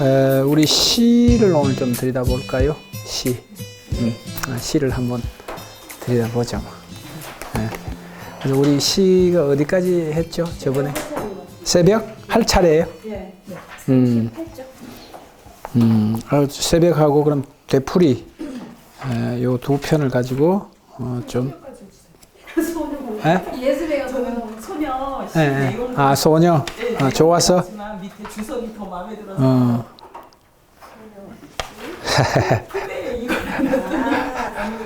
우리 시를 오늘 좀 들여다볼까요? 시. 시를 한번 들여다보죠. 그래서 우리 시가 어디까지 했죠? 저번에? 새벽? 할 차례예요? 예. 새벽하고 그럼 되풀이 요 두 편을 가지고 좀. 예술의 소녀. 소녀. 좋았어. 밑에 주석이 더 마음에 들어서. 근데 이거는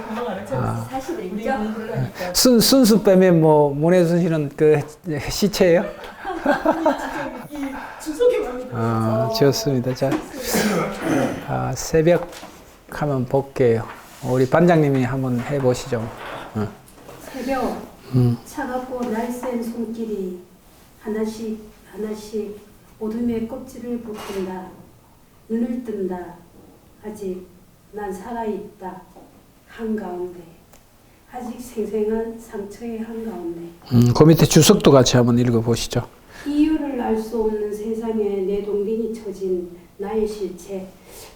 금방 알았죠. 사실이죠. 순수 빼면 뭐 문혜순 씨는 그 시체예요? 이 주석이 마음에 들어서. 좋습니다. 자, 새벽 하면 볼게요. 우리 반장님이 한번 해보시죠. 새벽 차갑고 날쌘 손길이 하나씩 하나씩 어둠의 껍질을 벗긴다. 눈을 뜬다. 아직 난 살아있다. 한가운데 아직 생생한 상처의 한가운데 그 밑에 주석도 같이 한번 읽어보시죠. 이유를 알 수 없는 세상에 내 동댕이 쳐진 나의 실체,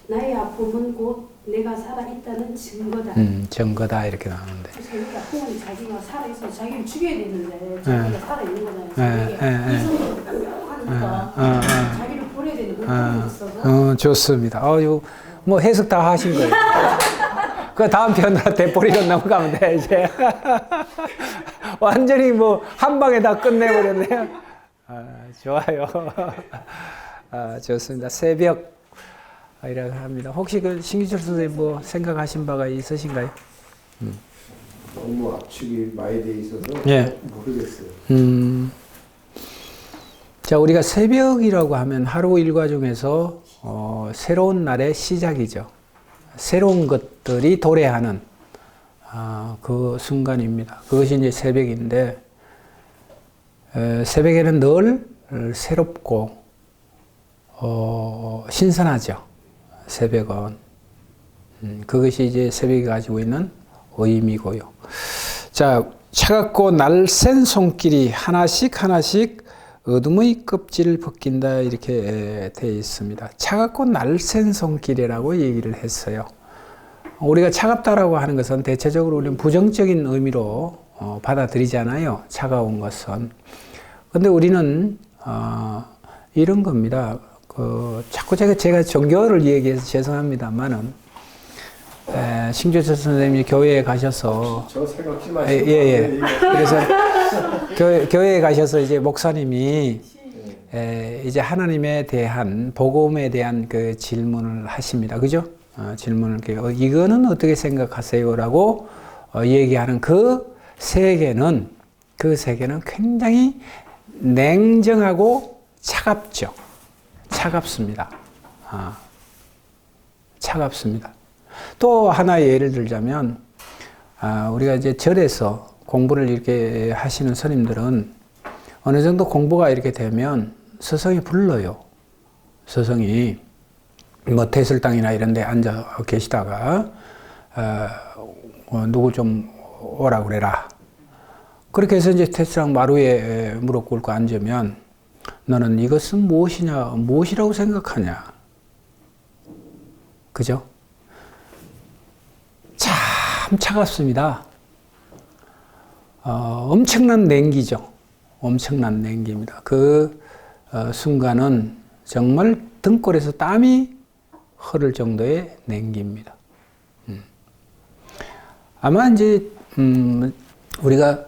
나의 아픔은 곧 내가 살아있다는 증거다. 증거다 이렇게 나오는데. 자기가 아프면 자기가 살아있어 자기를 죽여야 되는데 자기가 살아있는 거잖아요. 자기가 이성으로 강력하니까 자기를 버려야 되는 그런 있어서. 좋습니다. 뭐 해석 다 하신 거예요. 그 다음 편으로 대포리로 넘어가면 돼 이제. 완전히 뭐 한 방에 다 끝내버렸네요. 좋아요. 좋습니다. 새벽 이라고 합니다. 혹시 그 신기철 선생님 뭐 생각하신 바가 있으신가요? 너무 압축이 많이 돼 있어서 모르겠어요. 자, 우리가 새벽이라고 하면 하루 일과 중에서 새로운 날의 시작이죠. 새로운 것들이 도래하는 그 순간입니다. 그것이 이제 새벽인데 새벽에는 늘 새롭고 신선하죠. 새벽은 그것이 이제 새벽이 가지고 있는 의미고요. 자, 차갑고 날쌘 손길이 하나씩 하나씩 어둠의 껍질을 벗긴다 이렇게 되어 있습니다. 차갑고 날쌘 손길이라고 얘기를 했어요. 우리가 차갑다라고 하는 것은 대체적으로 우리는 부정적인 의미로 받아들이잖아요. 차가운 것은. 근데 우리는 이런 겁니다. 자꾸 제가 종교를 얘기해서 죄송합니다만은 신교철 선생님이 교회에 가셔서 저 생각지 마시고. 그래서 교회에 가셔서 이제 목사님이 이제 하나님에 대한 복음에 대한 그 질문을 하십니다. 그죠? 질문을 이거는 어떻게 생각하세요라고 얘기하는 그 세계는 굉장히 냉정하고 차갑죠. 차갑습니다. 차갑습니다. 또 하나의 예를 들자면, 우리가 이제 절에서 공부를 이렇게 하시는 스님들은 어느 정도 공부가 이렇게 되면 스승이 불러요. 스승이 뭐 태술당이나 이런 데 앉아 계시다가, 누구 좀 오라 그래라. 그렇게 해서 이제 태술당 마루에 무릎 꿇고 앉으면 너는 이것은 무엇이라고 생각하냐? 그죠? 참 차갑습니다. 엄청난 냉기죠. 엄청난 냉기입니다. 그 순간은 정말 등골에서 땀이 흐를 정도의 냉기입니다. 아마 이제 우리가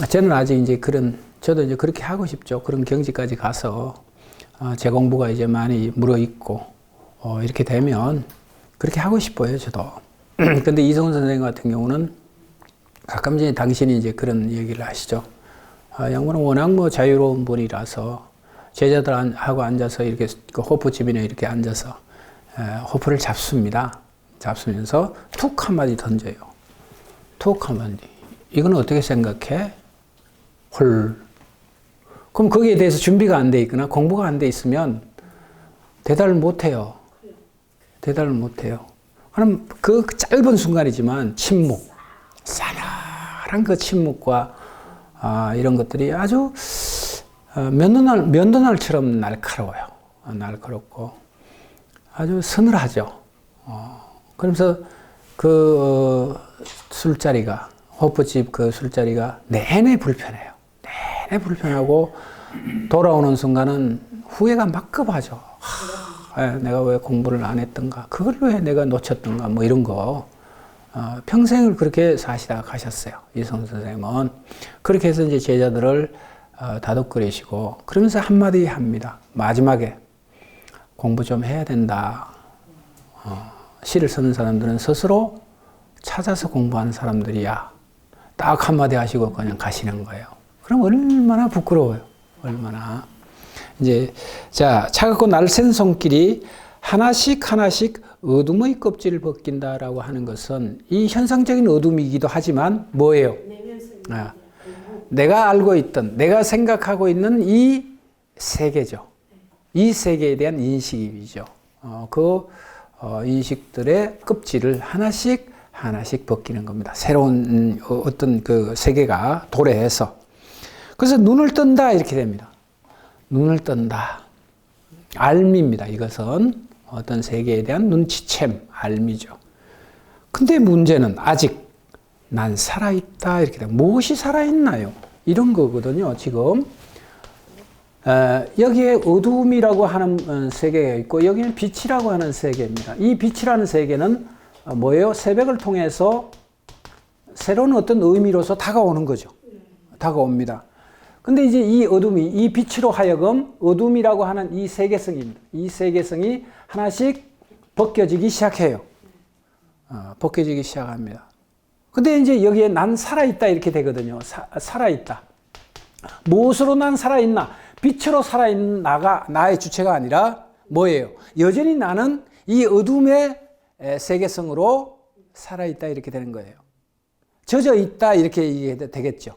저는 아직 이제 저도 이제 그렇게 하고 싶죠. 그런 경지까지 가서 제 공부가 이제 많이 물어있고 이렇게 되면 그렇게 하고 싶어요, 저도. 근데 이성훈 선생님 같은 경우는 가끔 이제 당신이 이제 그런 얘기를 하시죠. 양반은 워낙 뭐 자유로운 분이라서 제자들하고 앉아서 이렇게 그 호프집이나 이렇게 앉아서 호프를 잡습니다. 잡으면서 툭 한마디 던져요. 툭 한마디. 이건 어떻게 생각해? 헐. 그럼 거기에 대해서 준비가 안 돼 있거나 공부가 안 돼 있으면 대답을 못 해요. 대답을 못 해요. 그럼 그 짧은 순간이지만 침묵, 싸늘한 그 침묵과 이런 것들이 아주 면도날처럼 날카로워요. 날카롭고 아주 서늘하죠. 그러면서 그 술자리가 호프집 그 술자리가 내내 불편해요. 내내 불편하고 돌아오는 순간은 후회가 막급하죠. 내가 왜 공부를 안 했던가, 그걸 왜 내가 놓쳤던가, 뭐 이런 거. 평생을 그렇게 사시다가 가셨어요. 이성훈 선생님은. 그렇게 해서 이제 제자들을 다독거리시고, 그러면서 한마디 합니다. 마지막에 공부 좀 해야 된다. 시를 쓰는 사람들은 스스로 찾아서 공부하는 사람들이야. 딱 한마디 하시고 그냥 가시는 거예요. 그럼 얼마나 부끄러워요. 얼마나. 이제, 자, 차갑고 날쌘 손길이 하나씩 하나씩 어둠의 껍질을 벗긴다라고 하는 것은 이 현상적인 어둠이기도 하지만 뭐예요? 내가 알고 있던, 내가 생각하고 있는 이 세계죠. 이 세계에 대한 인식이죠. 그 인식들의 껍질을 하나씩 하나씩 벗기는 겁니다. 새로운 어떤 그 세계가 도래해서. 그래서 눈을 뜬다 이렇게 됩니다. 눈을 뜬다. 알미입니다. 이것은 어떤 세계에 대한 눈치챔, 알미죠. 근데 문제는 아직 난 살아있다 이렇게 돼요. 무엇이 살아있나요? 이런 거거든요. 지금 여기에 어둠이라고 하는 세계가 있고 여기는 빛이라고 하는 세계입니다. 이 빛이라는 세계는 뭐예요? 새벽을 통해서 새로운 어떤 의미로서 다가오는 거죠. 다가옵니다. 근데 이제 이 어둠이, 이 빛으로 하여금 어둠이라고 하는 이 세계성입니다. 이 세계성이 하나씩 벗겨지기 시작해요. 벗겨지기 시작합니다. 근데 이제 여기에 난 살아있다 이렇게 되거든요. 살아있다. 무엇으로 난 살아있나? 빛으로 살아있는 나의 주체가 아니라 뭐예요? 여전히 나는 이 어둠의 세계성으로 살아있다 이렇게 되는 거예요. 젖어 있다 이렇게 얘기해도 되겠죠.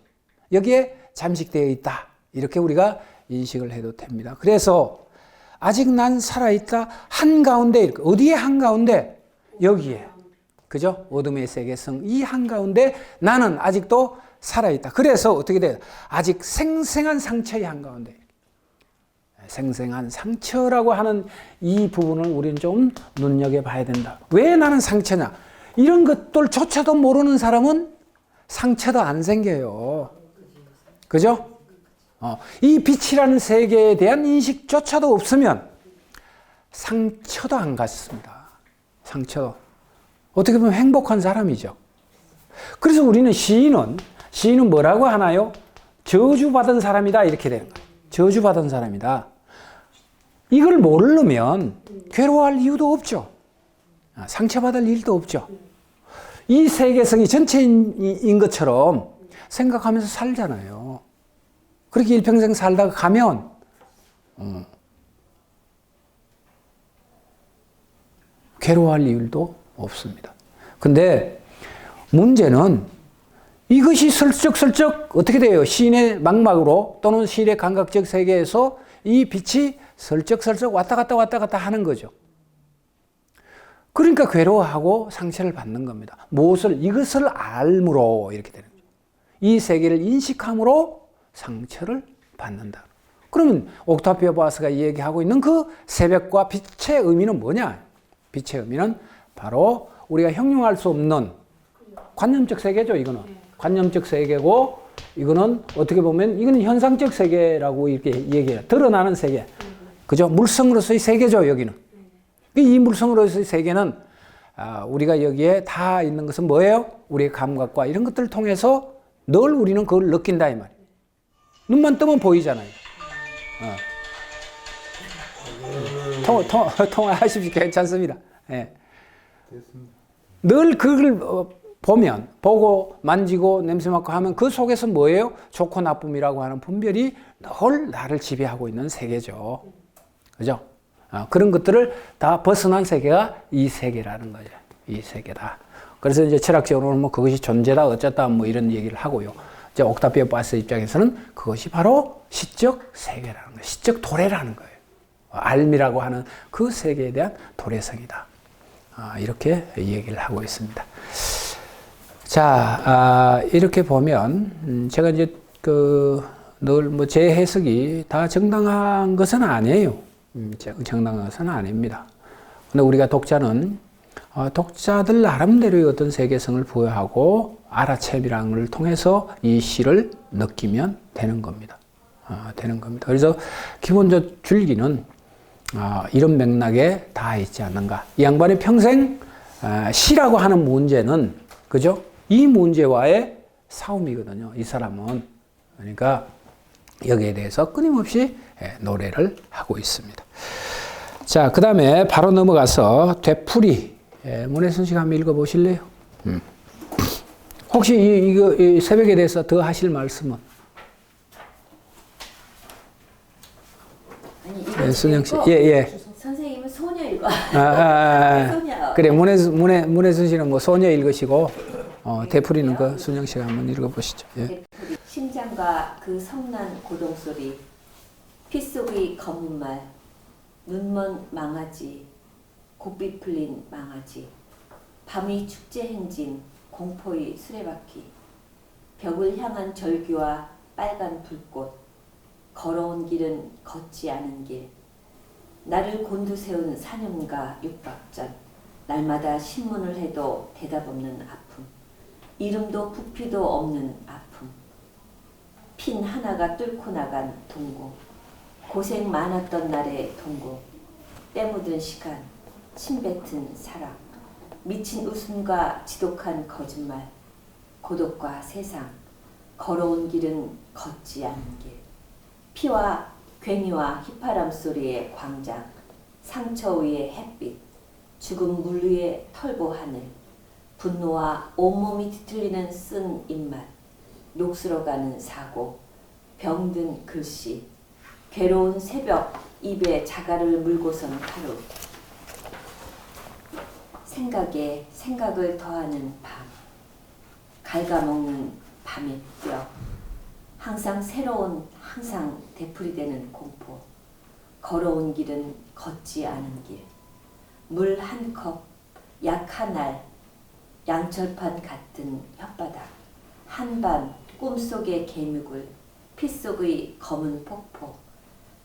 여기에 잠식되어 있다. 이렇게 우리가 인식을 해도 됩니다. 그래서 아직 난 살아있다. 한가운데, 어디에 한가운데? 여기에. 그죠? 어둠의 세계성. 이 한가운데 나는 아직도 살아있다. 그래서 어떻게 돼요? 아직 생생한 상처의 한가운데. 생생한 상처라고 하는 이 부분을 우리는 좀 눈여겨봐야 된다. 왜 나는 상처냐? 이런 것들조차도 모르는 사람은 상처도 안 생겨요. 그죠? 이 빛이라는 세계에 대한 인식조차도 없으면 상처도 안 갖습니다. 상처도. 어떻게 보면 행복한 사람이죠. 그래서 우리는 시인은 뭐라고 하나요? 저주받은 사람이다 이렇게 되는 거예요. 저주받은 사람이다. 이걸 모르면 괴로워할 이유도 없죠. 상처받을 일도 없죠. 이 세계성이 전체인 것처럼 생각하면서 살잖아요. 그렇게 일평생 살다가 가면 괴로워할 이유도 없습니다. 근데 문제는 이것이 슬쩍슬쩍 어떻게 돼요? 시인의 망막으로 또는 시인의 감각적 세계에서 이 빛이 슬쩍슬쩍 왔다 갔다 하는 거죠. 그러니까 괴로워하고 상처를 받는 겁니다. 이것을 알므로 이렇게 되는 거죠. 이 세계를 인식함으로 상처를 받는다. 그러면 옥타비아 보아스가 얘기하고 있는 그 새벽과 빛의 의미는 뭐냐? 빛의 의미는 바로 우리가 형용할 수 없는 관념적 세계죠, 이거는. 관념적 세계고, 이거는 어떻게 보면, 이거는 현상적 세계라고 이렇게 얘기해요. 드러나는 세계. 그죠? 물성으로서의 세계죠, 여기는. 이 물성으로서의 세계는, 우리가 여기에 다 있는 것은 뭐예요? 우리의 감각과 이런 것들을 통해서 늘 우리는 그걸 느낀다, 이 말이에요. 눈만 뜨면 보이잖아요. 통화하십시오. 괜찮습니다. 예. 늘 그걸 보고 만지고 냄새 맡고 하면 그 속에서 뭐예요? 좋고 나쁨이라고 하는 분별이 늘 나를 지배하고 있는 세계죠. 그죠? 그런 것들을 다 벗어난 세계가 이 세계라는 거죠. 이 세계다. 그래서 이제 철학적으로는 뭐 그것이 존재다 어쩌다 뭐 이런 얘기를 하고요. 이제 옥타비아 보아스 입장에서는 그것이 바로 시적 세계라는 거예요. 시적 도래라는 거예요. 알미라고 하는 그 세계에 대한 도래성이다. 이렇게 얘기를 하고 있습니다. 자, 이렇게 보면 제가 이제 늘 뭐 제 해석이 다 정당한 것은 아니에요. 정당한 것은 아닙니다. 근데 우리가 독자는 독자들 나름대로의 어떤 세계성을 부여하고 알아채비라는 걸 통해서 이 시를 느끼면 되는 겁니다. 되는 겁니다. 그래서 기본적 줄기는 이런 맥락에 다 있지 않는가. 이 양반이 평생 시라고 하는 문제는 그죠? 이 문제와의 싸움이거든요. 이 사람은. 그러니까 여기에 대해서 끊임없이 노래를 하고 있습니다. 자, 그 다음에 바로 넘어가서 되풀이. 문혜순 씨가 한번 읽어보실래요? 혹시 이 새벽에 대해서 더 하실 말씀은? 아니, 이거 순영 씨. 읽고 예. 선생님은 소녀 읽어. 소녀. 그래, 문혜순 씨는 뭐 소녀 읽으시고, 되풀이는 그 순영 씨가 한번 읽어보시죠. 예. 되풀이. 심장과 그 성난 고동소리, 피 속의 검은 말, 눈먼 망아지, 곱비 풀린 망아지, 밤의 축제 행진, 공포의 수레바퀴, 벽을 향한 절규와 빨간 불꽃, 걸어온 길은 걷지 않은 길, 나를 곤두세운 사념과 육박전, 날마다 신문을 해도 대답 없는 아픔, 이름도 부피도 없는 아픔, 핀 하나가 뚫고 나간 동고, 고생 많았던 날의 동고, 때 묻은 시간, 침 뱉은 사랑, 미친 웃음과 지독한 거짓말, 고독과 세상, 걸어온 길은 걷지 않은 길, 피와 괭이와 휘파람 소리의 광장, 상처 위의 햇빛, 죽은 물 위의 털보 하늘, 분노와 온몸이 뒤틀리는 쓴 입맛, 녹슬어가는 사고, 병든 글씨, 괴로운 새벽, 입에 자갈을 물고선 하루, 생각에 생각을 더하는 밤, 갉아먹는 밤의 뼈, 항상 새로운, 항상 되풀이되는 공포, 걸어온 길은 걷지 않은 길, 물 한 컵, 약 한 알, 양철판 같은 혓바닥, 한밤 꿈속의 개미굴, 피 속의 검은 폭포,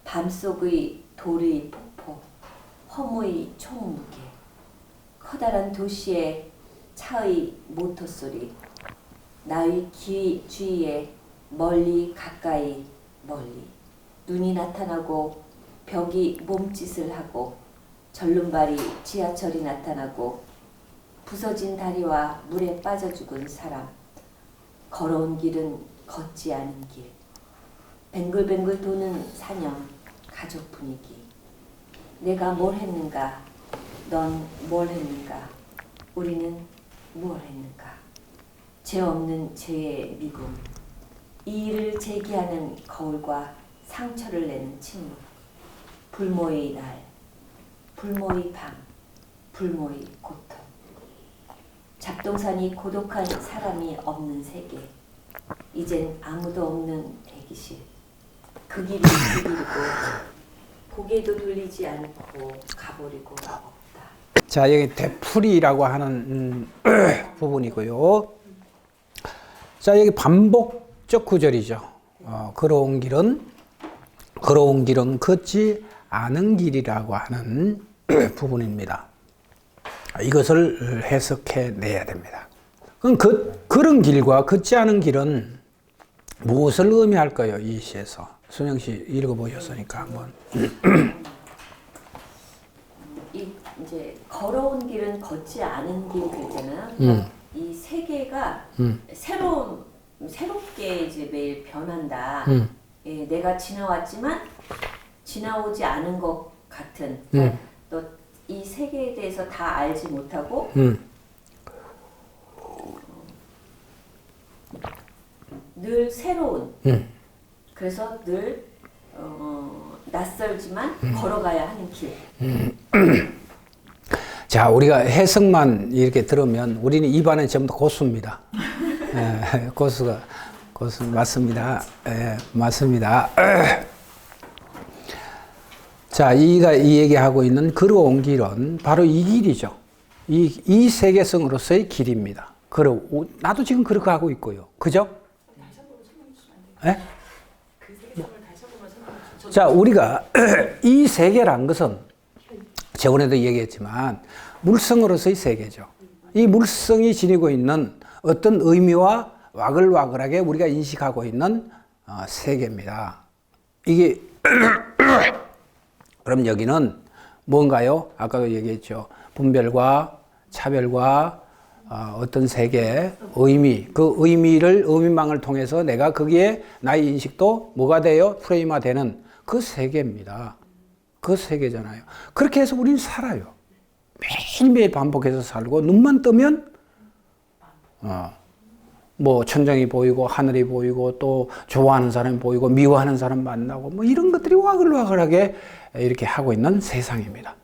밤속의 돌의 폭포, 허무의 총무게, 커다란 도시의 차의 모터 소리, 나의 귀 주위에 멀리 가까이 멀리, 눈이 나타나고 벽이 몸짓을 하고 절름발이 지하철이 나타나고 부서진 다리와 물에 빠져 죽은 사람, 걸어온 길은 걷지 않은 길, 뱅글뱅글 도는 사냥, 가족 분위기, 내가 뭘 했는가, 넌 뭘 했는가, 우리는 뭘 했는가, 죄 없는 죄의 미금, 이 일을 제기하는 거울과 상처를 내는 침묵, 불모의 날, 불모의 밤, 불모의 고통, 잡동사니 고독한 사람이 없는 세계, 이젠 아무도 없는 대기실, 그 길이 그 길이고 고개도 돌리지 않고 가버리고 없다. 자, 여기 되풀이라고 하는 부분이고요. 자, 여기 반복적 구절이죠. 걸어온 길은 걷지 않은 길이라고 하는 부분입니다. 이것을 해석해 내야 됩니다. 그럼 그런 길과 걷지 않은 길은 무엇을 의미할까요? 이 시에서. 순영 씨 읽어보셨으니까 한번. 이제 걸어온 길은 걷지 않은 길 그랬잖아요. 이 세계가 새롭게 이제 매일 변한다. 예, 내가 지나왔지만 지나오지 않은 것 같은. 또 이 세계에 대해서 다 알지 못하고 늘 새로운. 그래서 늘 낯설지만 걸어가야 하는 길. 자, 우리가 해석만 이렇게 들으면 우리는 입안에 전부 다 고수입니다. 예, 고수 맞습니다. 예, 맞습니다. 자, 이 얘기하고 있는 걸어온 길은 바로 이 길이죠. 이 세계성으로서의 길입니다. 나도 지금 그렇게 하고 있고요. 그죠? 다시 한번 설명해 주시면 안 돼요? 예? 그 세계성을 다시 한번 설명해 주세요. 자, 우리가 이 세계란 것은 저번에도 얘기했지만 물성으로서의 세계죠. 이 물성이 지니고 있는 어떤 의미와 와글와글하게 우리가 인식하고 있는 세계입니다. 이게 그럼 여기는 뭔가요? 아까도 얘기했죠. 분별과 차별과 어떤 세계, 의미, 그 의미망을 통해서 내가 거기에 나의 인식도 뭐가 돼요? 프레임화되는 그 세계입니다. 그 세계잖아요. 그렇게 해서 우리는 살아요. 매일매일 반복해서 살고, 눈만 뜨면, 뭐, 천장이 보이고, 하늘이 보이고, 또 좋아하는 사람이 보이고, 미워하는 사람 만나고, 뭐, 이런 것들이 와글와글하게 이렇게 하고 있는 세상입니다.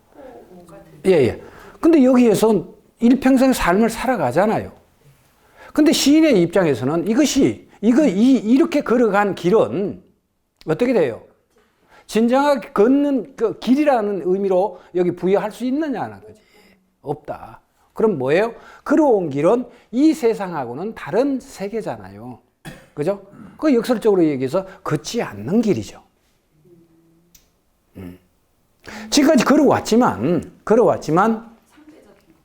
예. 근데 여기에서 일평생 삶을 살아가잖아요. 근데 시인의 입장에서는 이렇게 걸어간 길은 어떻게 돼요? 진정하게 걷는 그 길이라는 의미로 여기 부여할 수 있느냐는 거지. 없다. 그럼 뭐예요? 걸어온 길은 이 세상하고는 다른 세계잖아요. 그죠? 그 역설적으로 얘기해서 걷지 않는 길이죠. 지금까지 걸어왔지만,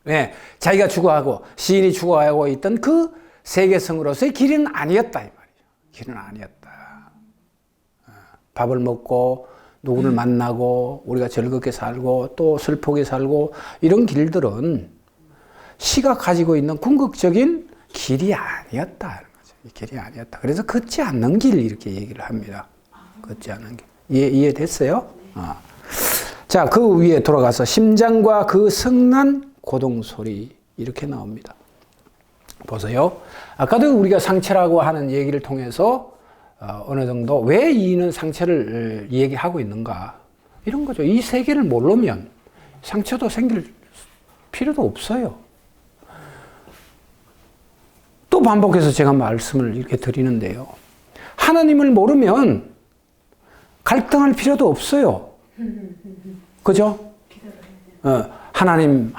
네, 자기가 추구하고, 시인이 추구하고 있던 그 세계성으로서의 길은 아니었다, 이 말이죠. 길은 아니었다. 밥을 먹고, 누구를 만나고, 우리가 즐겁게 살고, 또 슬프게 살고, 이런 길들은 시가 가지고 있는 궁극적인 길이 아니었다. 길이 아니었다. 그래서 걷지 않는 길, 이렇게 얘기를 합니다. 걷지 않는 길. 이해됐어요? 자, 그 위에 돌아가서 심장과 그 성난 고동소리 이렇게 나옵니다. 보세요. 아까도 우리가 상처라고 하는 얘기를 통해서 어느 정도 왜 이는 상처를 얘기하고 있는가 이런 거죠. 이 세계를 모르면 상처도 생길 필요도 없어요. 또 반복해서 제가 말씀을 이렇게 드리는데요. 하나님을 모르면 갈등할 필요도 없어요. 그죠? 하나님,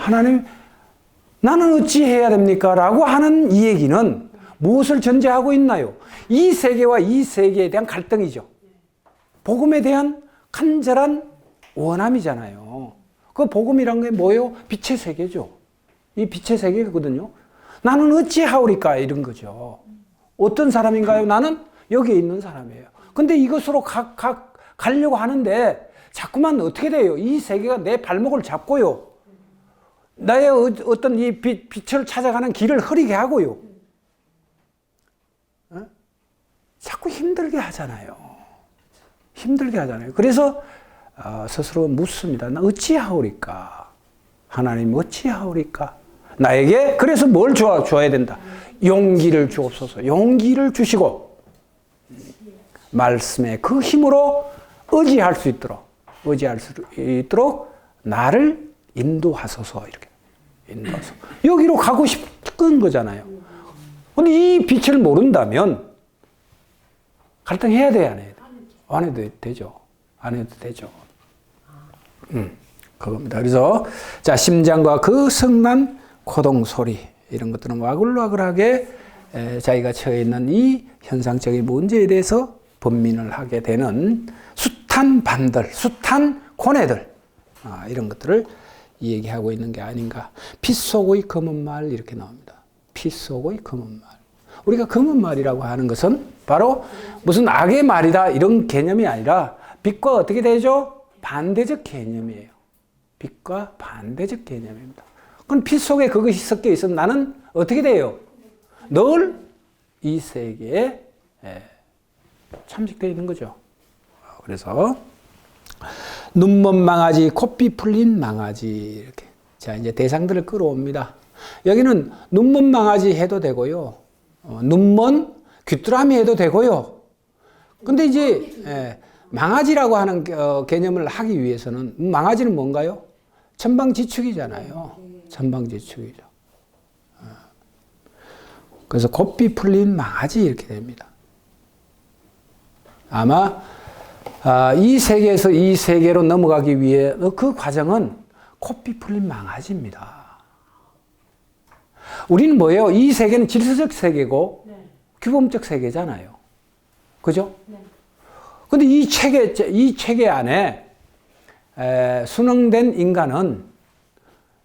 나는 어찌 해야 됩니까? 라고 하는 이 얘기는 무엇을 전제하고 있나요? 이 세계와 이 세계에 대한 갈등이죠. 복음에 대한 간절한 원함이잖아요. 그 복음이란 게 뭐예요? 빛의 세계죠. 이 빛의 세계거든요. 나는 어찌 하오리까? 이런 거죠. 어떤 사람인가요? 나는 여기에 있는 사람이에요. 근데 이것으로 가려고 하는데 자꾸만 어떻게 돼요? 이 세계가 내 발목을 잡고요. 나의 어떤 이 빛을 찾아가는 길을 흐리게 하고요. 자꾸 힘들게 하잖아요. 그래서 스스로 묻습니다. 나 어찌하오리까? 하나님 어찌하오리까? 나에게 그래서 뭘 줘야 된다? 용기를 주옵소서. 용기를 주시고 말씀의 그 힘으로 의지할 수 있도록 나를 인도하소서. 이렇게 인도하소서. 여기로 가고 싶은 거잖아요. 근데 이 빛을 모른다면 갈등해야 돼, 안 해야 돼? 안 해도 되죠. 안 해도 되죠. 그겁니다. 그래서 자, 심장과 그 성난 고동 소리 이런 것들은 와글와글하게 자기가 처해 있는 이 현상적인 문제에 대해서 번민을 하게 되는 숱한 반들, 숱한 고뇌들 이런 것들을 얘기하고 있는 게 아닌가. 피 속의 검은 말 이렇게 나옵니다. 피 속의 검은 말. 우리가 검은 말이라고 하는 것은 바로 무슨 악의 말이다 이런 개념이 아니라 빛과 어떻게 되죠? 반대적 개념이에요. 빛과 반대적 개념입니다. 그럼 피 속에 그것이 섞여 있으면 나는 어떻게 돼요? 늘 이 세계에 참식되어 있는 거죠. 그래서 눈먼 망아지, 코피 풀린 망아지 이렇게. 자, 이제 대상들을 끌어옵니다. 여기는 눈먼 망아지 해도 되고요. 눈먼 귀뚜라미 해도 되고요. 근데 이제 망아지라고 하는 개념을 하기 위해서는 망아지는 뭔가요? 천방지축이잖아요. 천방지축이죠. 그래서 곱비 풀린 망아지 이렇게 됩니다. 아마 이 세계에서 이 세계로 넘어가기 위해 그 과정은 곱비 풀린 망아지입니다. 우리는 뭐예요? 이 세계는 질서적 세계고 규범적 세계잖아요. 그죠? 근데 이 체계 안에 순응된 인간은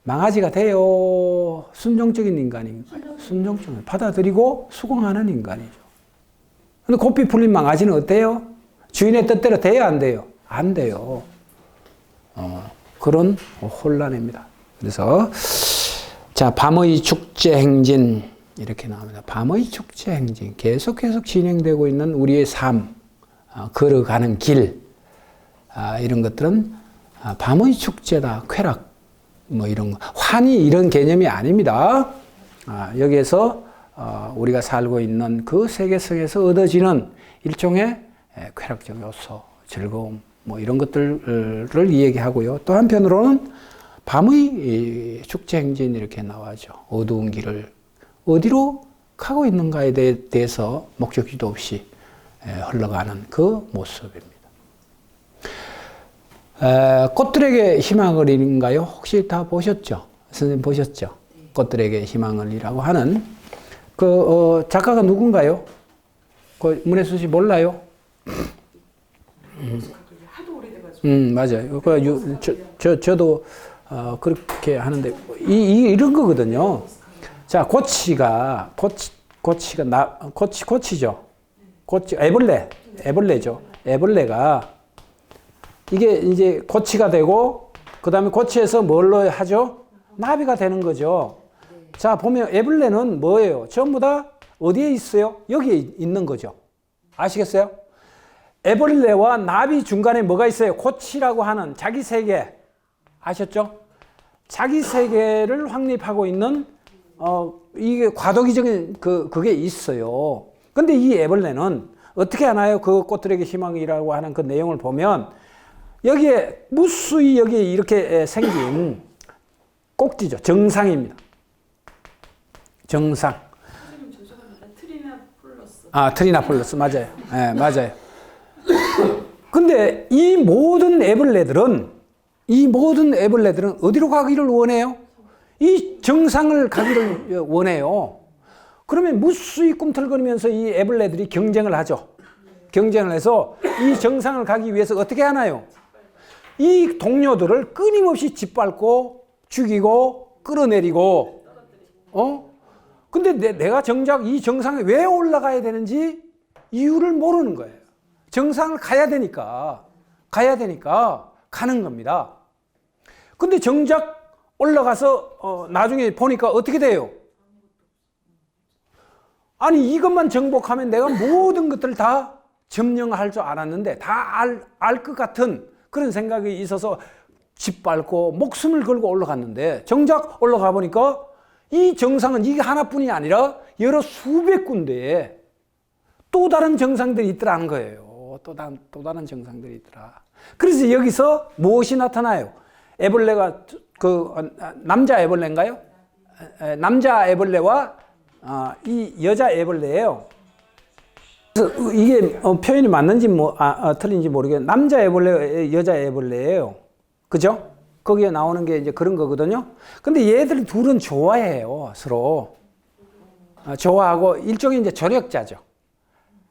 망아지가 돼요? 순종적인 인간인가요? 순종적인, 받아들이고 수긍하는 인간이죠. 근데 고삐 풀린 망아지는 어때요? 주인의 뜻대로 돼요, 안 돼요? 안 돼요. 그런 혼란입니다. 그래서 자, 밤의 축제 행진 이렇게 나옵니다. 밤의 축제 행진, 계속 진행되고 있는 우리의 삶, 걸어가는 길, 이런 것들은 밤의 축제다, 쾌락, 뭐 이런 거, 환희 이런 개념이 아닙니다. 여기에서 우리가 살고 있는 그 세계성에서 얻어지는 일종의 쾌락적 요소, 즐거움, 뭐 이런 것들을 이야기하고요. 또 한편으로는 밤의 축제 행진 이렇게 나와죠. 어두운 길을 어디로 가고 있는가에 대해서 목적지도 없이 흘러가는 그 모습입니다. 꽃들에게 희망을인가요? 혹시 다 보셨죠? 선생님 보셨죠? 꽃들에게 희망을이라고 하는 작가가 누군가요? 그 문혜수 씨 몰라요? 하도 오래돼가지고. 맞아요. 저도 그렇게 하는데 이런 거거든요. 자, 고치죠. 애벌레죠. 애벌레가 이게 이제 고치가 되고 그 다음에 고치에서 뭘로 하죠? 나비가 되는 거죠. 자, 보면 애벌레는 뭐예요? 전부 다 어디에 있어요? 여기에 있는 거죠. 아시겠어요? 애벌레와 나비 중간에 뭐가 있어요? 고치라고 하는 자기 세계. 아셨죠? 자기 세계를 확립하고 있는 이게 과도기적인 그게 있어요. 근데 이 애벌레는 어떻게 하나요? 그 꽃들에게 희망이라고 하는 그 내용을 보면 여기에 무수히 여기에 이렇게 생긴 꼭지죠. 정상입니다. 정상. 트리나폴러스 맞아요. 네, 맞아요. 근데 이 모든 애벌레들은 어디로 가기를 원해요? 이 정상을 가기를 원해요. 그러면 무수히 꿈틀거리면서 이 애벌레들이 경쟁을 하죠. 경쟁을 해서 이 정상을 가기 위해서 어떻게 하나요? 이 동료들을 끊임없이 짓밟고 죽이고 끌어내리고 근데 내가 정작 이 정상에 왜 올라가야 되는지 이유를 모르는 거예요. 정상을 가야 되니까 가는 겁니다. 근데 정작 올라가서 나중에 보니까 어떻게 돼요? 아니 이것만 정복하면 내가 모든 것들을 다 점령할 줄 알았는데 다 알 것 같은 그런 생각이 있어서 짓밟고 목숨을 걸고 올라갔는데 정작 올라가 보니까 이 정상은 이게 하나뿐이 아니라 여러 수백 군데에 또 다른 정상들이 있더라는 거예요. 또 다른 정상들이 있더라. 그래서 여기서 무엇이 나타나요? 애벌레가 남자 애벌레인가요? 남자 애벌레와 이 여자 애벌레예요. 그래서 이게 표현이 맞는지 틀린지 모르겠는데 남자 애벌레, 여자 애벌레예요. 그죠? 거기에 나오는 게 이제 그런 거거든요. 근데 얘들 둘은 좋아해요, 서로. 좋아하고 일종의 이제 조력자죠.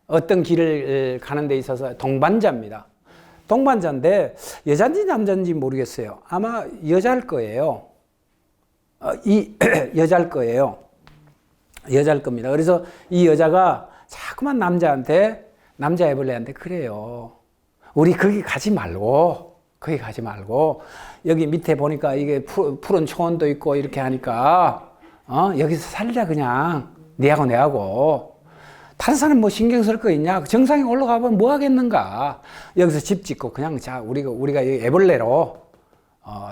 어떤 길을 가는 데 있어서 동반자입니다. 동반자인데 여자인지 남자인지 모르겠어요. 아마 여자일 거예요. 여자일 거예요. 여자일 겁니다. 그래서 이 여자가 자꾸만 남자 애벌레한테 그래요. 우리 거기 가지 말고 여기 밑에 보니까 이게 푸른 초원도 있고 이렇게 하니까 여기서 살자 그냥 내하고 다른 사람 뭐 신경 쓸 거 있냐? 정상에 올라가면 뭐 하겠는가? 여기서 집 짓고 그냥 자 우리가 여기 애벌레로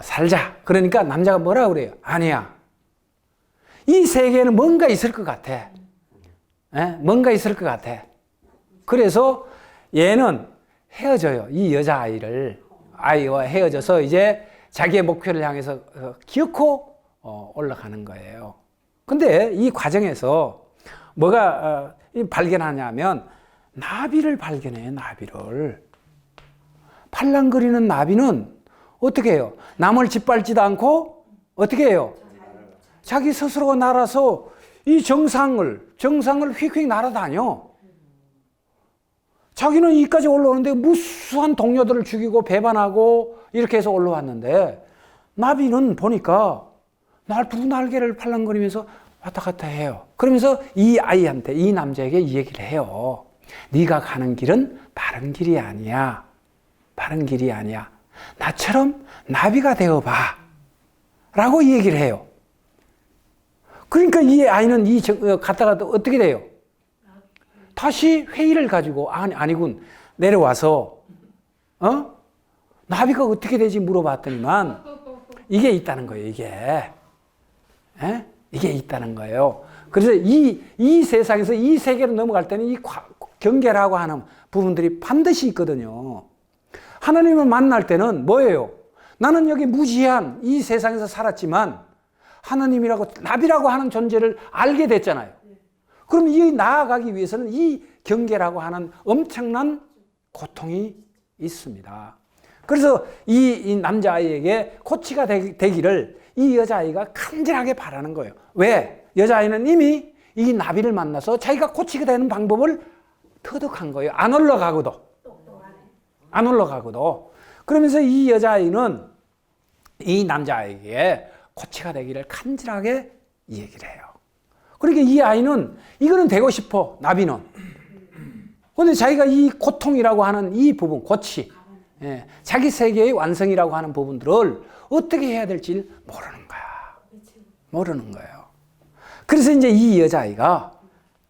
살자. 그러니까 남자가 뭐라 그래요? 아니야. 이 세계에는 뭔가 있을 것 같아. 뭔가 있을 것 같아. 그래서 얘는 헤어져요. 이 여자아이와 헤어져서 이제 자기의 목표를 향해서 기어코 올라가는 거예요. 근데 이 과정에서 뭐가 발견하냐면 나비를 발견해요. 나비를. 팔랑거리는 나비는 어떻게 해요? 남을 짓밟지도 않고 어떻게 해요? 자기 스스로가 날아서 이 정상을 휙휙 날아다녀. 자기는 이까지 올라오는데 무수한 동료들을 죽이고 배반하고 이렇게 해서 올라왔는데 나비는 보니까 두 날개를 팔랑거리면서 왔다 갔다 해요. 그러면서 이 아이한테, 이 남자에게 이 얘기를 해요. 네가 가는 길은 바른 길이 아니야. 바른 길이 아니야. 나처럼 나비가 되어봐. 라고 얘기를 해요. 그러니까 이 아이는 갔다가 어떻게 돼요? 다시 회의를 가지고, 아니군. 내려와서, 나비가 어떻게 되지 물어봤더니만, 이게 있다는 거예요, 이게. 이게 있다는 거예요. 그래서 이 세상에서 이 세계로 넘어갈 때는 이 경계라고 하는 부분들이 반드시 있거든요. 하나님을 만날 때는 뭐예요? 나는 여기 무지한 이 세상에서 살았지만 하나님이라고, 나비라고 하는 존재를 알게 됐잖아요. 그럼 이 나아가기 위해서는 이 경계라고 하는 엄청난 고통이 있습니다. 그래서 이 남자아이에게 코치가 되기를 이 여자아이가 간절하게 바라는 거예요. 왜? 여자아이는 이미 이 나비를 만나서 자기가 코치가 되는 방법을 터득한 거예요. 안 올라가고도. 안 올라가고도. 그러면서 이 여자아이는 이 남자아이에게 코치가 되기를 간절하게 얘기를 해요. 그러니까 이 아이는 이거는 되고 싶어, 나비는. 그런데 자기가 이 고통이라고 하는 이 부분, 고치, 자기 세계의 완성이라고 하는 부분들을 어떻게 해야 될지 모르는 거야. 모르는 거예요. 그래서 이제 이 여자아이가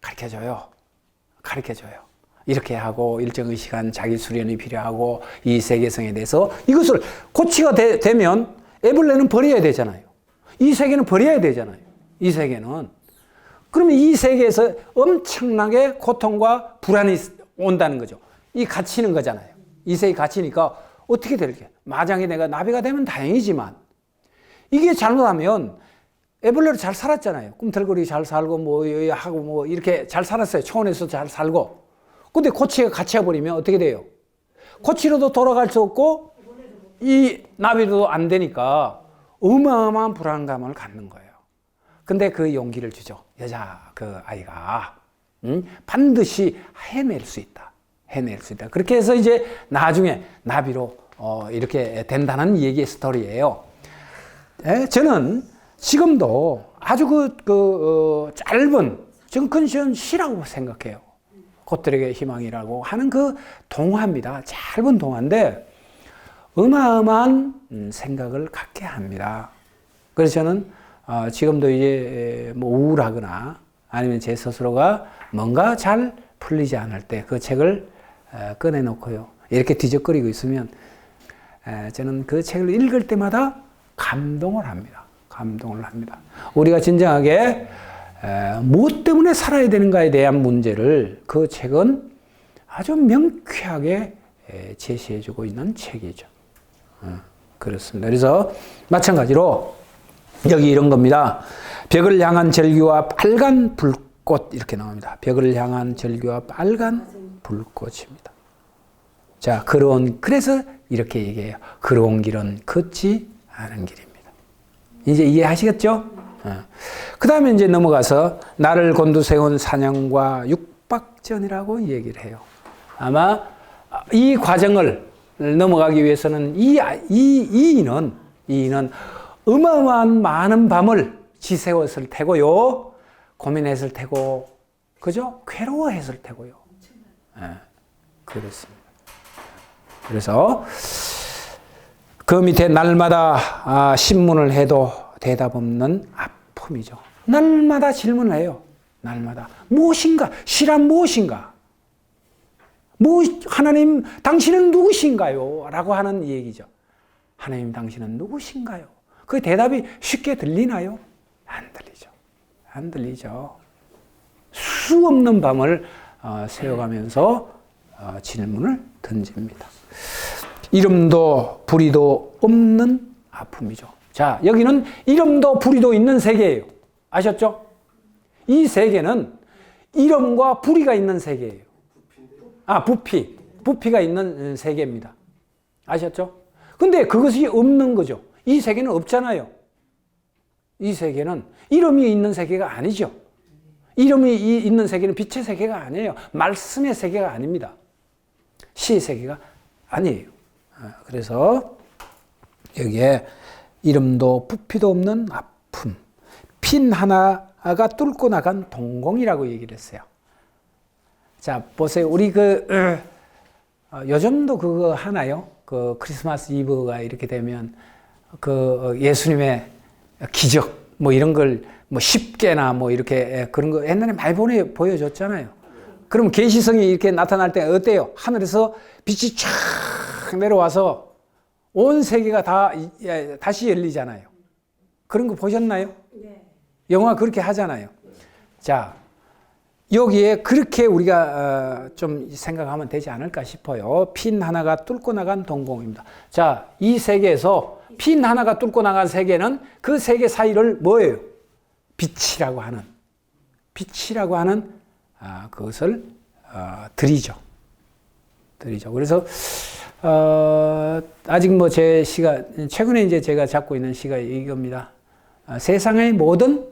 가르쳐줘요. 이렇게 하고 일정의 시간 자기 수련이 필요하고 이 세계성에 대해서 이것을 고치가 되면 애벌레는 버려야 되잖아요. 이 세계는 버려야 되잖아요. 이 세계는. 그러면 이 세계에서 엄청나게 고통과 불안이 온다는 거죠. 이 갇히는 거잖아요. 이 세계 갇히니까 어떻게 될게? 마장에 내가 나비가 되면 다행이지만 이게 잘못하면 애벌레로 잘 살았잖아요. 꿈틀거리고 잘 살고 하고 이렇게 잘 살았어요. 초원에서 잘 살고. 근데 고치가 갇혀버리면 어떻게 돼요? 고치로도 돌아갈 수 없고 이 나비도 안 되니까 어마어마한 불안감을 갖는 거예요. 근데 그 용기를 주죠. 그 아이가. 반드시 해낼 수 있다. 그렇게 해서 이제 나중에 나비로 이렇게 된다는 얘기의 스토리예요. 저는 지금도 아주 짧은 정컨션 시라고 생각해요. 곧들에게 희망이라고 하는 그 동화입니다. 짧은 동화인데 어마어마한 생각을 갖게 합니다. 그래서 저는 지금도 이제 우울하거나 아니면 제 스스로가 뭔가 잘 풀리지 않을 때 그 책을 꺼내놓고요. 이렇게 뒤적거리고 있으면 저는 그 책을 읽을 때마다 감동을 합니다. 우리가 진정하게 무엇 때문에 살아야 되는가에 대한 문제를 그 책은 아주 명쾌하게 제시해주고 있는 책이죠. 그렇습니다. 그래서 마찬가지로 여기 이런 겁니다. 벽을 향한 절규와 빨간 불꽃 이렇게 나옵니다. 벽을 향한 절규와 빨간 불꽃입니다. 자, 그래서 이렇게 얘기해요. 걸어온 길은 걷지 않은 길입니다. 이제 이해하시겠죠? 그 다음에 이제 넘어가서 나를 곤두세운 사냥과 육박전이라고 얘기를 해요. 아마 이 과정을 넘어가기 위해서는 이 이인은 어마어마한 많은 밤을 지새웠을 테고요. 고민했을 테고, 그죠? 괴로워했을 테고요. 그렇습니다. 그래서 그 밑에 날마다 신문을 해도 대답 없는 아픔이죠. 날마다 질문을 해요. 날마다. 무엇인가? 시란 무엇인가? 하나님, 당신은 누구신가요? 라고 하는 얘기죠. 하나님, 당신은 누구신가요? 그 대답이 쉽게 들리나요? 안 들리죠. 수 없는 밤을 세워가면서 질문을 던집니다. 이름도 부리도 없는 아픔이죠. 자, 여기는 이름도 부리도 있는 세계예요. 아셨죠? 이 세계는 이름과 부리가 있는 세계예요. 부피가 있는 세계입니다. 아셨죠? 근데 그것이 없는 거죠. 이 세계는 없잖아요. 이 세계는 이름이 있는 세계가 아니죠. 이름이 있는 세계는 빛의 세계가 아니에요. 말씀의 세계가 아닙니다. 시의 세계가 아니에요. 그래서 여기에 이름도 부피도 없는 아픔, 핀 하나가 뚫고 나간 동공이라고 얘기를 했어요. 자, 보세요. 우리 요즘도 그거 하나요? 그 크리스마스 이브가 이렇게 되면 그 예수님의 기적 뭐 이런 걸 뭐 10개나 뭐 이렇게 그런 거 옛날에 많이 보여줬잖아요. 그럼 계시성이 이렇게 나타날 때 어때요? 하늘에서 빛이 쫙 내려와서 온 세계가 다시 열리잖아요. 그런 거 보셨나요? 네. 영화 그렇게 하잖아요. 자, 여기에 그렇게 우리가 좀 생각하면 되지 않을까 싶어요. 핀 하나가 뚫고 나간 동공입니다. 자, 이 세계에서 핀 하나가 뚫고 나간 세계는 그 세계 사이를 뭐예요? 빛이라고 하는 그것을 들이죠. 그래서 아직 뭐 제 시가 최근에 이제 제가 잡고 있는 시가 이겁니다. 세상의 모든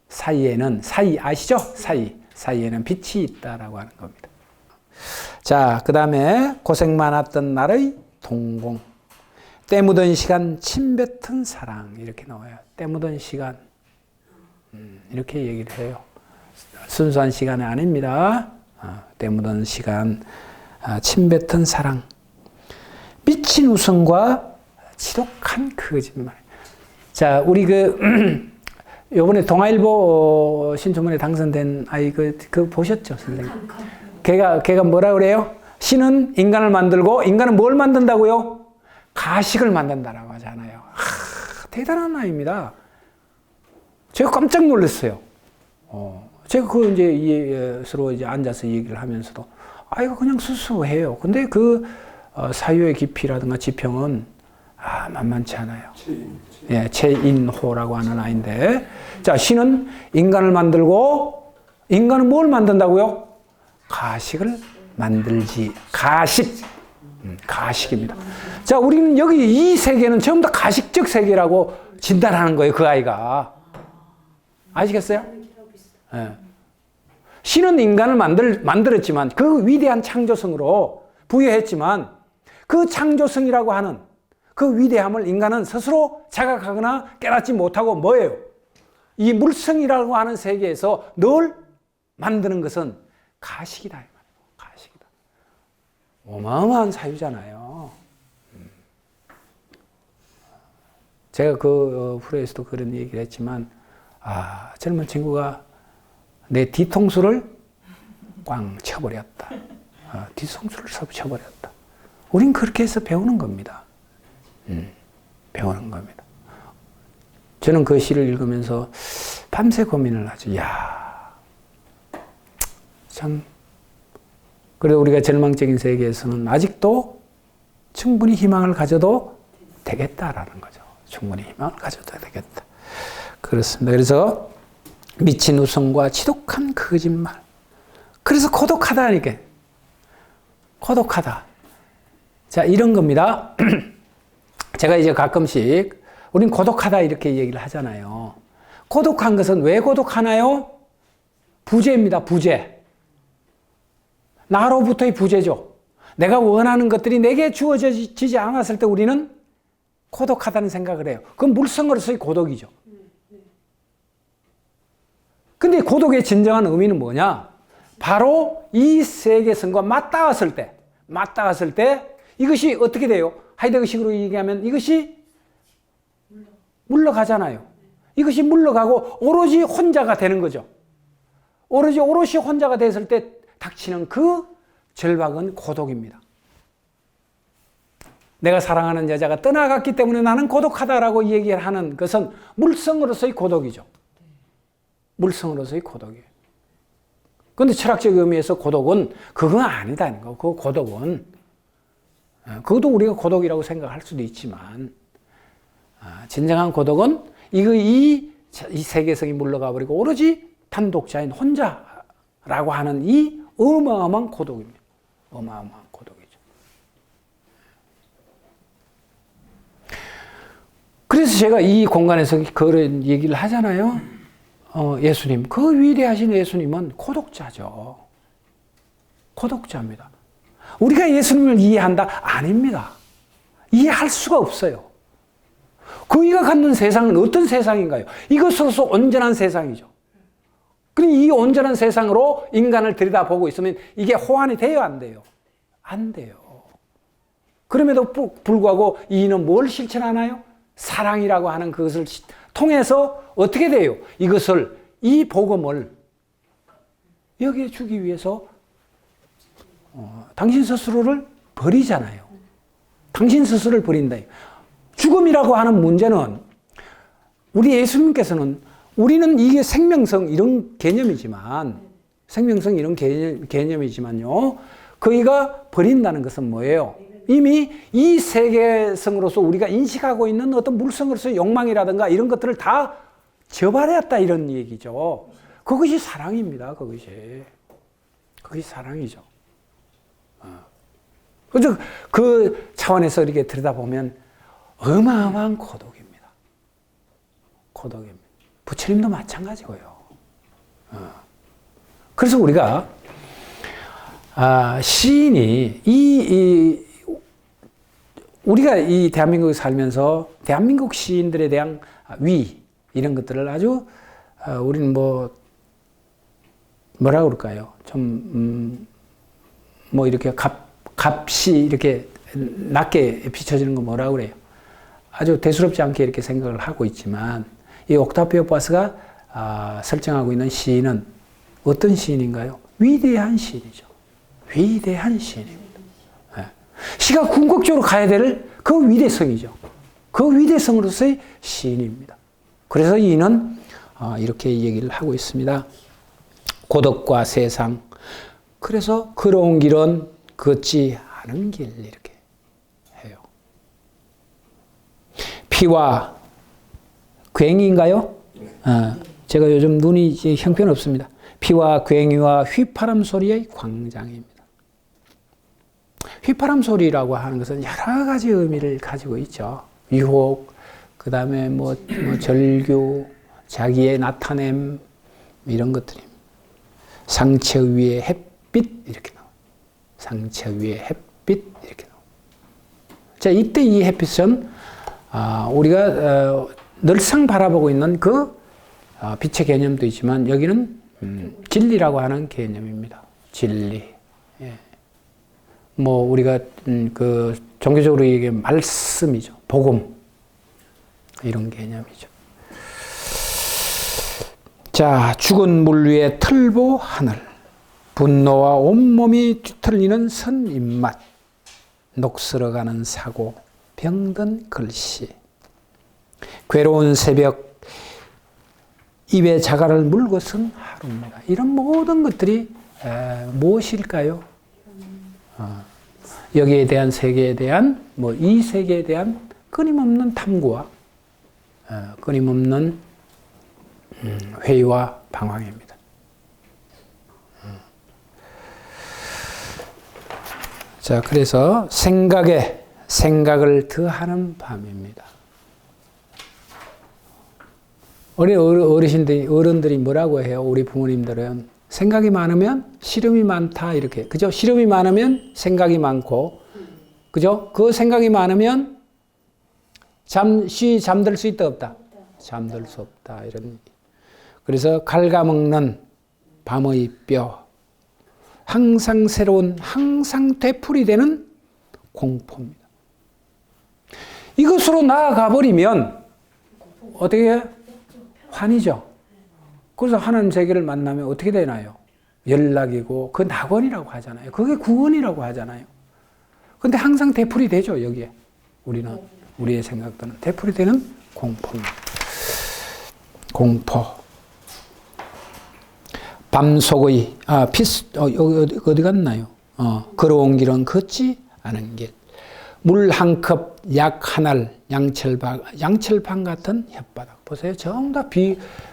사이에는 아시죠? 사이에는 빛이 있다라고 하는 겁니다. 자, 그 다음에 고생 많았던 날의 동공, 때 묻은 시간, 침 뱉은 사랑 이렇게 나와요. 때 묻은 시간 이렇게 얘기를 해요. 순수한 시간이 아닙니다. 때 묻은 시간, 침 뱉은 사랑, 미친 웃음과 지독한 거짓말. 자, 우리 요번에 동아일보 신춘문예 당선된 아이 그 보셨죠, 선생님? 걔가 뭐라 그래요? 신은 인간을 만들고 인간은 뭘 만든다고요? 가식을 만든다라고 하잖아요. 대단한 아이입니다. 제가 깜짝 놀랐어요. 제가 서로 이제 앉아서 얘기를 하면서도 아이가 그냥 수수해요. 근데 사유의 깊이라든가 지평은 만만치 않아요. 예, 최인호라고 하는 아이인데, 자, 신은 인간을 만들고 인간은 뭘 만든다고요? 가식을 만들지. 가식입니다. 자, 우리는 여기 이 세계는 전부 다 가식적 세계라고 진단하는 거예요, 그 아이가. 아시겠어요? 예. 신은 인간을 만들었지만 그 위대한 창조성으로 부여했지만 그 창조성이라고 하는 그 위대함을 인간은 스스로 자각하거나 깨닫지 못하고 뭐예요? 이 물성이라고 하는 세계에서 늘 만드는 것은 가식이다. 가식이다. 어마어마한 사유잖아요. 제가 프로에서도 그런 얘기를 했지만, 젊은 친구가 내 뒤통수를 꽝 쳐버렸다. 뒤통수를 쳐버렸다. 우린 그렇게 해서 배우는 겁니다. 배우는 겁니다. 저는 그 시를 읽으면서 밤새 고민을 하죠. 참. 그래도 우리가 절망적인 세계에서는 아직도 충분히 희망을 가져도 되겠다라는 거죠. 충분히 희망을 가져도 되겠다. 그렇습니다. 그래서 미친 웃음과 지독한 거짓말. 그래서 고독하다니까. 고독하다. 자, 이런 겁니다. 제가 이제 가끔씩 우린 고독하다 이렇게 얘기를 하잖아요. 고독한 것은 왜 고독하나요? 부재입니다. 부재. 나로부터의 부재죠. 내가 원하는 것들이 내게 주어지지 않았을 때 우리는 고독하다는 생각을 해요. 그건 물성으로서의 고독이죠. 근데 고독의 진정한 의미는 뭐냐? 바로 이 세계성과 맞닿았을 때 이것이 어떻게 돼요? 하이데거식으로 얘기하면 이것이 물러가잖아요. 이것이 물러가고 오로지 혼자가 되는 거죠. 오롯이 혼자가 됐을 때 닥치는 그 절박은 고독입니다. 내가 사랑하는 여자가 떠나갔기 때문에 나는 고독하다라고 얘기를 하는 것은 물성으로서의 고독이죠. 물성으로서의 고독이에요. 그런데 철학적 의미에서 고독은 그건 아니다는 거. 그 고독은 그것도 우리가 고독이라고 생각할 수도 있지만 진정한 고독은 이 세계성이 물러가 버리고 오로지 단독자인 혼자라고 하는 이 어마어마한 고독입니다. 어마어마한 고독이죠. 그래서 제가 이 공간에서 그런 얘기를 하잖아요. 예수님, 그 위대하신 예수님은 고독자죠. 고독자입니다. 우리가 예수님을 이해한다? 아닙니다. 이해할 수가 없어요. 그이가 갖는 세상은 어떤 세상인가요? 이것으로서 온전한 세상이죠. 그럼 이 온전한 세상으로 인간을 들여다보고 있으면 이게 호환이 돼요, 안 돼요? 안 돼요. 그럼에도 불구하고 이는 뭘 실천하나요? 사랑이라고 하는 그것을 통해서 어떻게 돼요? 이것을, 이 복음을 여기에 주기 위해서 당신 스스로를 버리잖아요. 당신 스스로를 버린다. 죽음이라고 하는 문제는 우리 예수님께서는 우리는 이게 생명성 이런 개념이지만 생명성 이런 개념이지만요. 그이가 버린다는 것은 뭐예요? 이미 이 세계성으로서 우리가 인식하고 있는 어떤 물성으로서의 욕망이라든가 이런 것들을 다 저버렸다 이런 얘기죠. 그것이 사랑입니다. 그것이 사랑이죠. 그래서 그 차원에서 이렇게 들여다보면 어마어마한 고독입니다. 고독입니다. 부처님도 마찬가지고요. 그래서 우리가 시인이 우리가 이 대한민국에 살면서 대한민국 시인들에 대한 위 이런 것들을 아주 우리는 뭐라 그럴까요? 좀 뭐 이렇게 값이 이렇게 낮게 비춰지는 거 뭐라 그래요? 아주 대수롭지 않게 이렇게 생각을 하고 있지만 이 옥타비오 파스가 설정하고 있는 시인은 어떤 시인인가요? 위대한 시인이죠. 위대한 시인입니다. 네. 시가 궁극적으로 가야 될 그 위대성이죠. 그 위대성으로서의 시인입니다. 그래서 이는 이렇게 얘기를 하고 있습니다. 고독과 세상. 그래서 걸어온 길은 걷지 않은 길 이렇게 해요. 피와 괭이인가요? 제가 요즘 눈이 이제 형편없습니다. 피와 괭이와 휘파람 소리의 광장입니다. 휘파람 소리라고 하는 것은 여러 가지 의미를 가지고 있죠. 유혹, 그 다음에 절규, 자기의 나타냄, 이런 것들입니다. 상처 위에 햇빛, 이렇게 나와요. 상처 위에 햇빛, 이렇게 나와요. 자, 이때 이 햇빛은, 우리가, 늘상 바라보고 있는 그, 빛의 개념도 있지만, 여기는, 진리라고 하는 개념입니다. 진리. 예. 우리가, 종교적으로 이게 말씀이죠. 복음. 이런 개념이죠. 자, 죽은 물 위에 틀보 하늘, 분노와 온몸이 뒤틀리는 선 입맛, 녹슬어가는 사고, 병든 글씨, 괴로운 새벽, 입에 자갈을 물고 쓴 하루입니다. 이런 모든 것들이 무엇일까요? 여기에 대한 세계에 대한, 이 세계에 대한 끊임없는 탐구와 끊임없는 회의와 방황입니다. 자, 그래서 생각을 더하는 밤입니다. 어른들이 뭐라고 해요? 우리 부모님들은 생각이 많으면 시름이 많다 이렇게, 그죠? 시름이 많으면 생각이 많고, 그죠? 그 생각이 많으면 잠들 수 있다 없다? 잠들 수 없다 이런. 그래서 갉아먹는 밤의 뼈, 항상 새로운, 항상 되풀이되는 공포입니다. 이것으로 나아가 버리면 어떻게 해요? 환이죠. 그래서 하나님 세계를 만나면 어떻게 되나요? 연락이고 그 낙원이라고 하잖아요. 그게 구원이라고 하잖아요. 근데 항상 되풀이되죠, 여기에. 우리의 생각들은 되풀이되는 공포입니다. 공포. 밤속의 어디 갔나요? 걸어온 길은 걷지 않은 길. 물 한 컵, 약 한 알, 양철판 같은 혓바닥. 보세요. 전부 다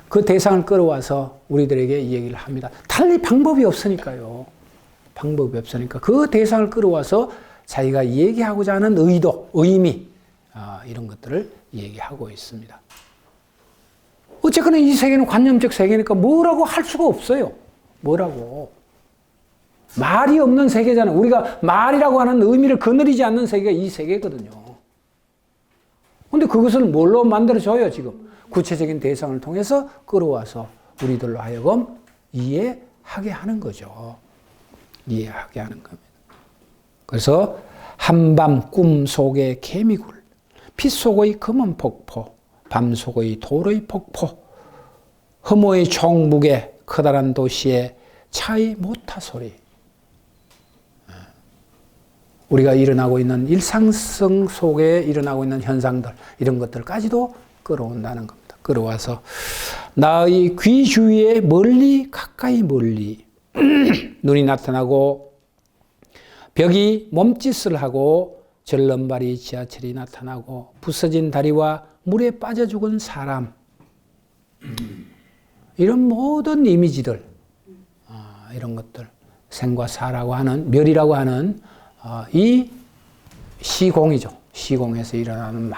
그 대상을 끌어와서 우리들에게 이 얘기를 합니다. 달리 방법이 없으니까요. 방법이 없으니까 그 대상을 끌어와서 자기가 얘기하고자 하는 의도, 의미, 이런 것들을 얘기하고 있습니다. 어쨌거나 이 세계는 관념적 세계니까 뭐라고 할 수가 없어요. 뭐라고. 말이 없는 세계잖아요. 우리가 말이라고 하는 의미를 거느리지 않는 세계가 이 세계거든요. 근데 그것을 뭘로 만들어줘요, 지금? 구체적인 대상을 통해서 끌어와서 우리들로 하여금 이해하게 하는 거죠. 이해하게 하는 겁니다. 그래서 한밤 꿈 속의 개미굴, 빛 속의 검은 폭포, 밤 속의 돌의 폭포, 흠의 총무게 커다란 도시의 차의 모타 소리. 우리가 일어나고 있는 일상성 속에 일어나고 있는 현상들, 이런 것들까지도 끌어온다는 겁니다. 끌어와서 나의 귀 주위에 멀리 가까이 멀리 눈이 나타나고 벽이 몸짓을 하고 절름발이 지하철이 나타나고 부서진 다리와 물에 빠져 죽은 사람, 이런 모든 이미지들, 이런 것들, 생과 사라고 하는, 멸이라고 하는 이 시공이죠. 시공에서 일어나는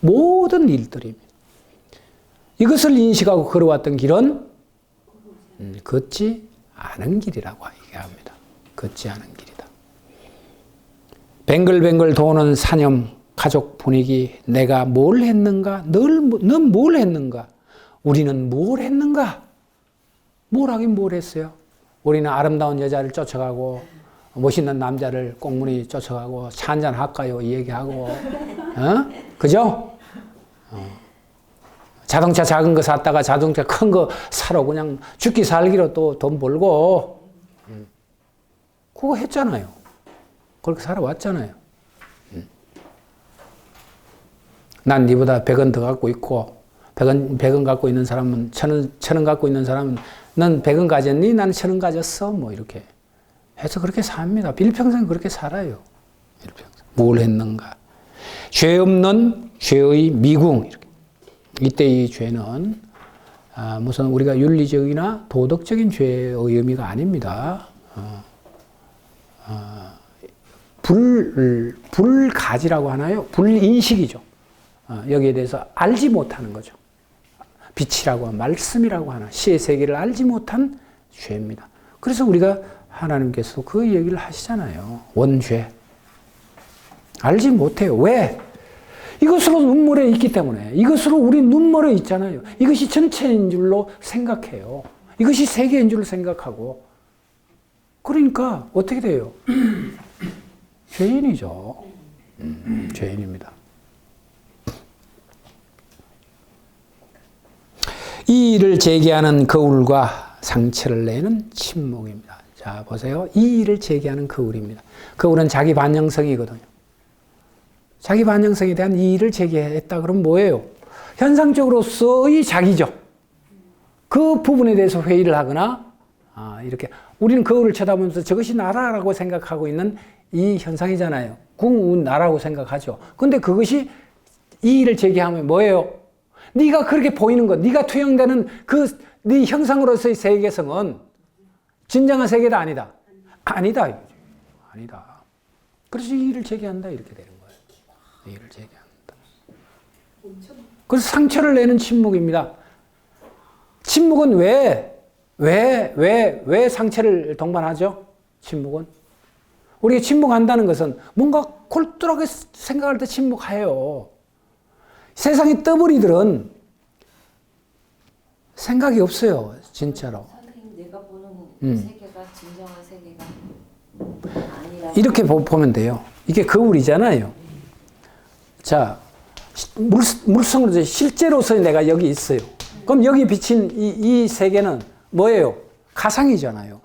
모든 일들입니다. 이것을 인식하고 걸어왔던 길은 걷지 않은 길이라고 얘기합니다. 걷지 않은 길이다. 뱅글뱅글 도는 사념, 가족 분위기, 내가 뭘 했는가? 넌 뭘 했는가? 우리는 뭘 했는가? 뭘 하긴 뭘 했어요? 우리는 아름다운 여자를 쫓아가고 멋있는 남자를 꽁무니 쫓아가고 차 한잔 할까요? 이 얘기하고 그죠? 자동차 작은 거 샀다가 자동차 큰 거 사러 그냥 죽기 살기로 또 돈 벌고 그거 했잖아요. 그렇게 살아왔잖아요. 난 니보다 100원 더 갖고 있고 100원 갖고 있는 사람은 1000원 갖고 있는 사람은 넌 100원 가졌니? 나는 1000원 가졌어. 뭐 이렇게 해서 그렇게 삽니다. 일평생 그렇게 살아요. 일평생. 뭘 했는가? 죄 없는 죄의 미궁. 이렇게. 이때 이 죄는 무슨 우리가 윤리적이나 도덕적인 죄의 의미가 아닙니다. 불가지라고 하나요? 불인식이죠. 여기에 대해서 알지 못하는 거죠. 빛이라고 하나, 말씀이라고 하나, 시의 세계를 알지 못한 죄입니다. 그래서 우리가 하나님께서 그 얘기를 하시잖아요. 원죄. 알지 못해요. 왜? 이것으로 눈물에 있기 때문에. 이것으로 우리 눈물에 있잖아요. 이것이 전체인 줄로 생각해요. 이것이 세계인 줄로 생각하고. 그러니까 어떻게 돼요? 죄인이죠. 죄인입니다. 이 일을 제기하는 거울과 상처를 내는 침묵입니다. 자, 보세요. 이 일을 제기하는 거울입니다. 거울은 자기 반영성이거든요. 자기 반영성에 대한 이 일을 제기했다 그러면 뭐예요? 현상적으로서의 자기죠. 그 부분에 대해서 회의를 하거나 이렇게 우리는 거울을 쳐다보면서 저것이 나라라고 생각하고 있는 이 현상이잖아요. 나라고 생각하죠. 근데 그것이 이 일을 제기하면 뭐예요? 네가 그렇게 보이는 것, 네가 투영되는 그 네 형상으로서의 세계성은 진정한 세계다 아니다. 아니다. 아니다. 그래서 이 일을 제기한다 이렇게 되는 거예요. 이 일을 제기한다. 그래서 상처를 내는 침묵입니다. 침묵은 왜 상처를 동반하죠? 침묵은 우리가 침묵한다는 것은 뭔가 골똘하게 생각할 때 침묵해요. 세상의 떠버리들은 생각이 없어요. 진짜로. 선생님, 내가 보는 세계가 진정한 세계가 아니라 이렇게 보면 돼요. 이게 거울이잖아요. 자, 물성으로 실제로서 내가 여기 있어요. 그럼 여기 비친 이 세계는 뭐예요? 가상이잖아요.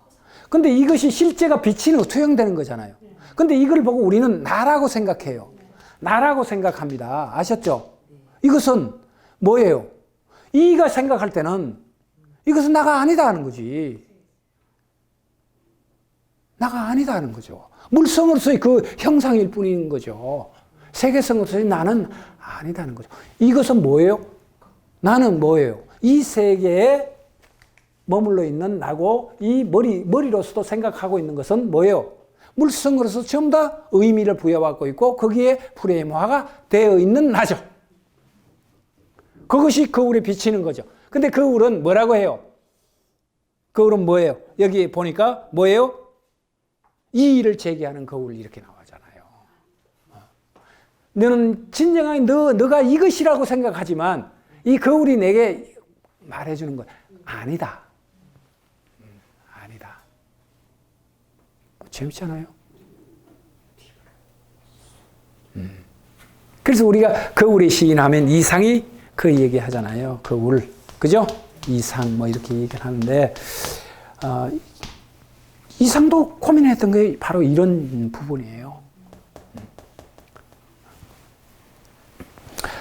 근데 이것이 실제가 비치는 투영되는 거잖아요. 근데 이걸 보고 우리는 나라고 생각해요. 나라고 생각합니다. 아셨죠? 이것은 뭐예요? 이가 생각할 때는 이것은 나가 아니다 하는 거지. 나가 아니다 하는 거죠. 물성으로서의 그 형상일 뿐인 거죠. 세계성으로서의 나는 아니다는 거죠. 이것은 뭐예요? 나는 뭐예요? 이 세계에 머물러 있는 나고 이 머리로서도 생각하고 있는 것은 뭐예요? 물성으로서 전부 다 의미를 부여받고 있고 거기에 프레임화가 되어 있는 나죠. 그것이 거울에 비치는 거죠. 근데 거울은 뭐라고 해요? 거울은 뭐예요? 여기 보니까 뭐예요? 이의를 제기하는 거울 이렇게 나오잖아요. 너는 진정하게 너가 이것이라고 생각하지만 이 거울이 내게 말해주는 거야. 아니다. 아니다. 재밌잖아요. 그래서 우리가 거울에 시인하면 이상이 그 얘기 하잖아요. 거울. 그죠? 이상 뭐 이렇게 얘기를 하는데 이상도 고민했던 게 바로 이런 부분이에요.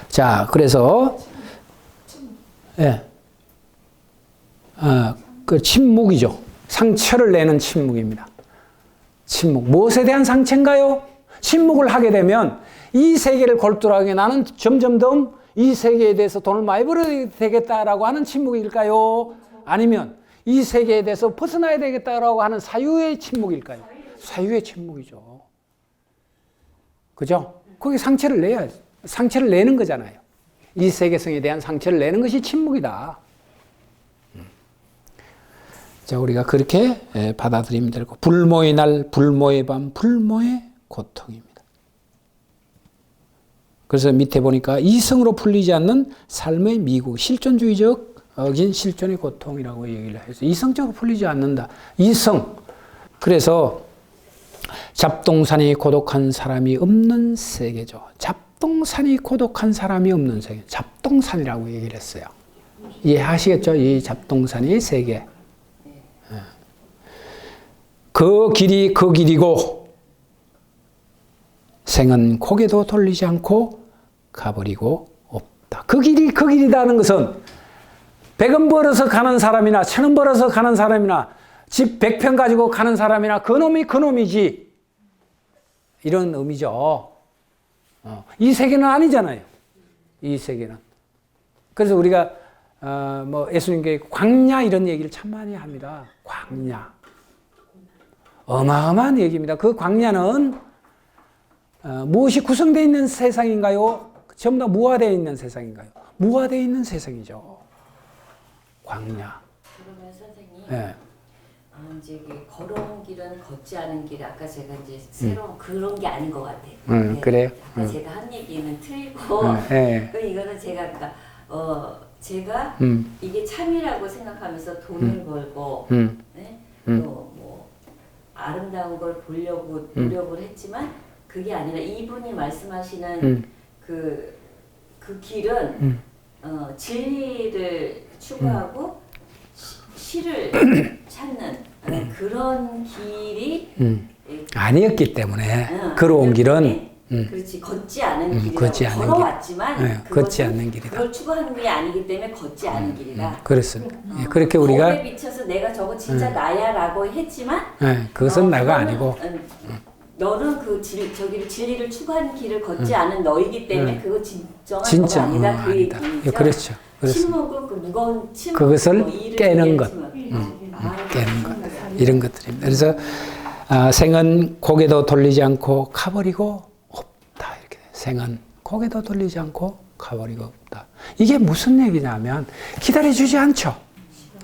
자, 그래서 예. 그 침묵이죠. 상처를 내는 침묵입니다. 침묵. 무엇에 대한 상처인가요? 침묵을 하게 되면 이 세계를 골똘하게 나는 점점 더 이 세계에 대해서 돈을 많이 벌어야 되겠다라고 하는 침묵일까요? 아니면 이 세계에 대해서 벗어나야 되겠다라고 하는 사유의 침묵일까요? 사유의 침묵이죠. 그죠? 거기 상처를 내는 거잖아요. 이 세계성에 대한 상처를 내는 것이 침묵이다. 자, 우리가 그렇게 받아들이면 되고, 불모의 날, 불모의 밤, 불모의 고통입니다. 그래서 밑에 보니까 이성으로 풀리지 않는 삶의 미국, 실존주의적 어긴 실존의 고통이라고 얘기를 해서 이성적으로 풀리지 않는다. 이성. 그래서 잡동사니 고독한 사람이 없는 세계죠. 잡동사니 고독한 사람이 없는 세계. 잡동산이라고 얘기를 했어요. 이해하시겠죠? 이 잡동산이 세계. 그 길이 그 길이고 생은 고개도 돌리지 않고 가버리고 없다. 그 길이 그 길이라는 것은 100원 벌어서 가는 사람이나 1000원 벌어서 가는 사람이나 집 100평 가지고 가는 사람이나 그놈이 그놈이지. 이런 의미죠. 이 세계는 아니잖아요. 이 세계는. 그래서 우리가 뭐 예수님께 광야 이런 얘기를 참 많이 합니다. 광야. 어마어마한 얘기입니다. 그 광야는 무엇이 구성되어 있는 세상인가요? 전부 다 무화되어 있는 세상인가요? 무화되어 있는 세상이죠. 광야. 그러면 선생님, 네. 이제 걸어온 길은 걷지 않은 길. 아까 제가 이제 새로운 그런 게 아닌 것 같아요. 그래요? 아까 제가 한 얘기는 틀리고, 네. 그 이거는 제가 제가 이게 참이라고 생각하면서 돈을 벌고, 네? 또 뭐 아름다운 걸 보려고 노력을 했지만 그게 아니라 이분이 말씀하시는 그 길은 진리를 추구하고 시를 찾는 그런 길이 아니었기 때문에 걸어온 길은 그렇지 걷지 않은 길이라고 걷지 않은 걸어왔지만 길. 걷지 않는 길이다. 그걸 추구하는 게 아니기 때문에 걷지 않은 길이다. 그렇습니다. 그렇게 우리가 거울에 비춰서 내가 저거 진짜 나야라고 했지만 그것은 나가 아니고 너는 그 저기를 진리를 추구하는 길을 걷지 않은 너이기 때문에 그거 진정한 너가 아니다. 그 아니다. 얘기죠. 그렇죠. 침묵은 그 무거운 침묵, 그것을 깨는 것, 깨는 깨는 것 이런 것들입니다. 그래서 생은 고개도 돌리지 않고 가버리고 없다 이렇게 생은 고개도 돌리지 않고 가버리고 없다. 이게 무슨 얘기냐면 기다려주지 않죠.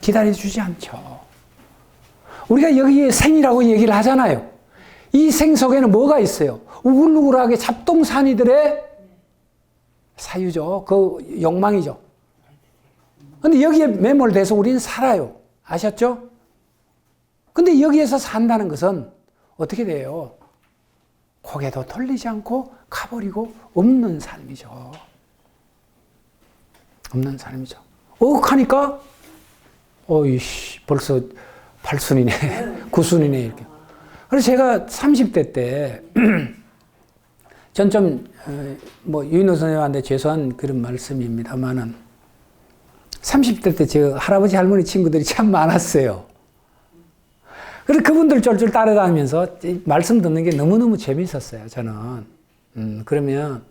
기다려주지 않죠. 우리가 여기에 생이라고 얘기를 하잖아요. 이 생 속에는 뭐가 있어요? 우글우글하게 잡동사니들의 사유죠. 그 욕망이죠. 근데 여기에 매몰돼서 우리는 살아요. 아셨죠? 근데 여기에서 산다는 것은 어떻게 돼요? 고개도 돌리지 않고 가버리고 없는 삶이죠. 없는 삶이죠. 하니까 어이씨 벌써 8순이네 9순이네 이렇게. 그래서 제가 30대 때 전 좀 뭐 유인호 선생님한테 죄송한 그런 말씀입니다만은 30대 때 저 할아버지 할머니 친구들이 참 많았어요. 그래서 그분들 쫄쫄 따라다니면서 말씀 듣는 게 너무너무 재밌었어요, 저는. 그러면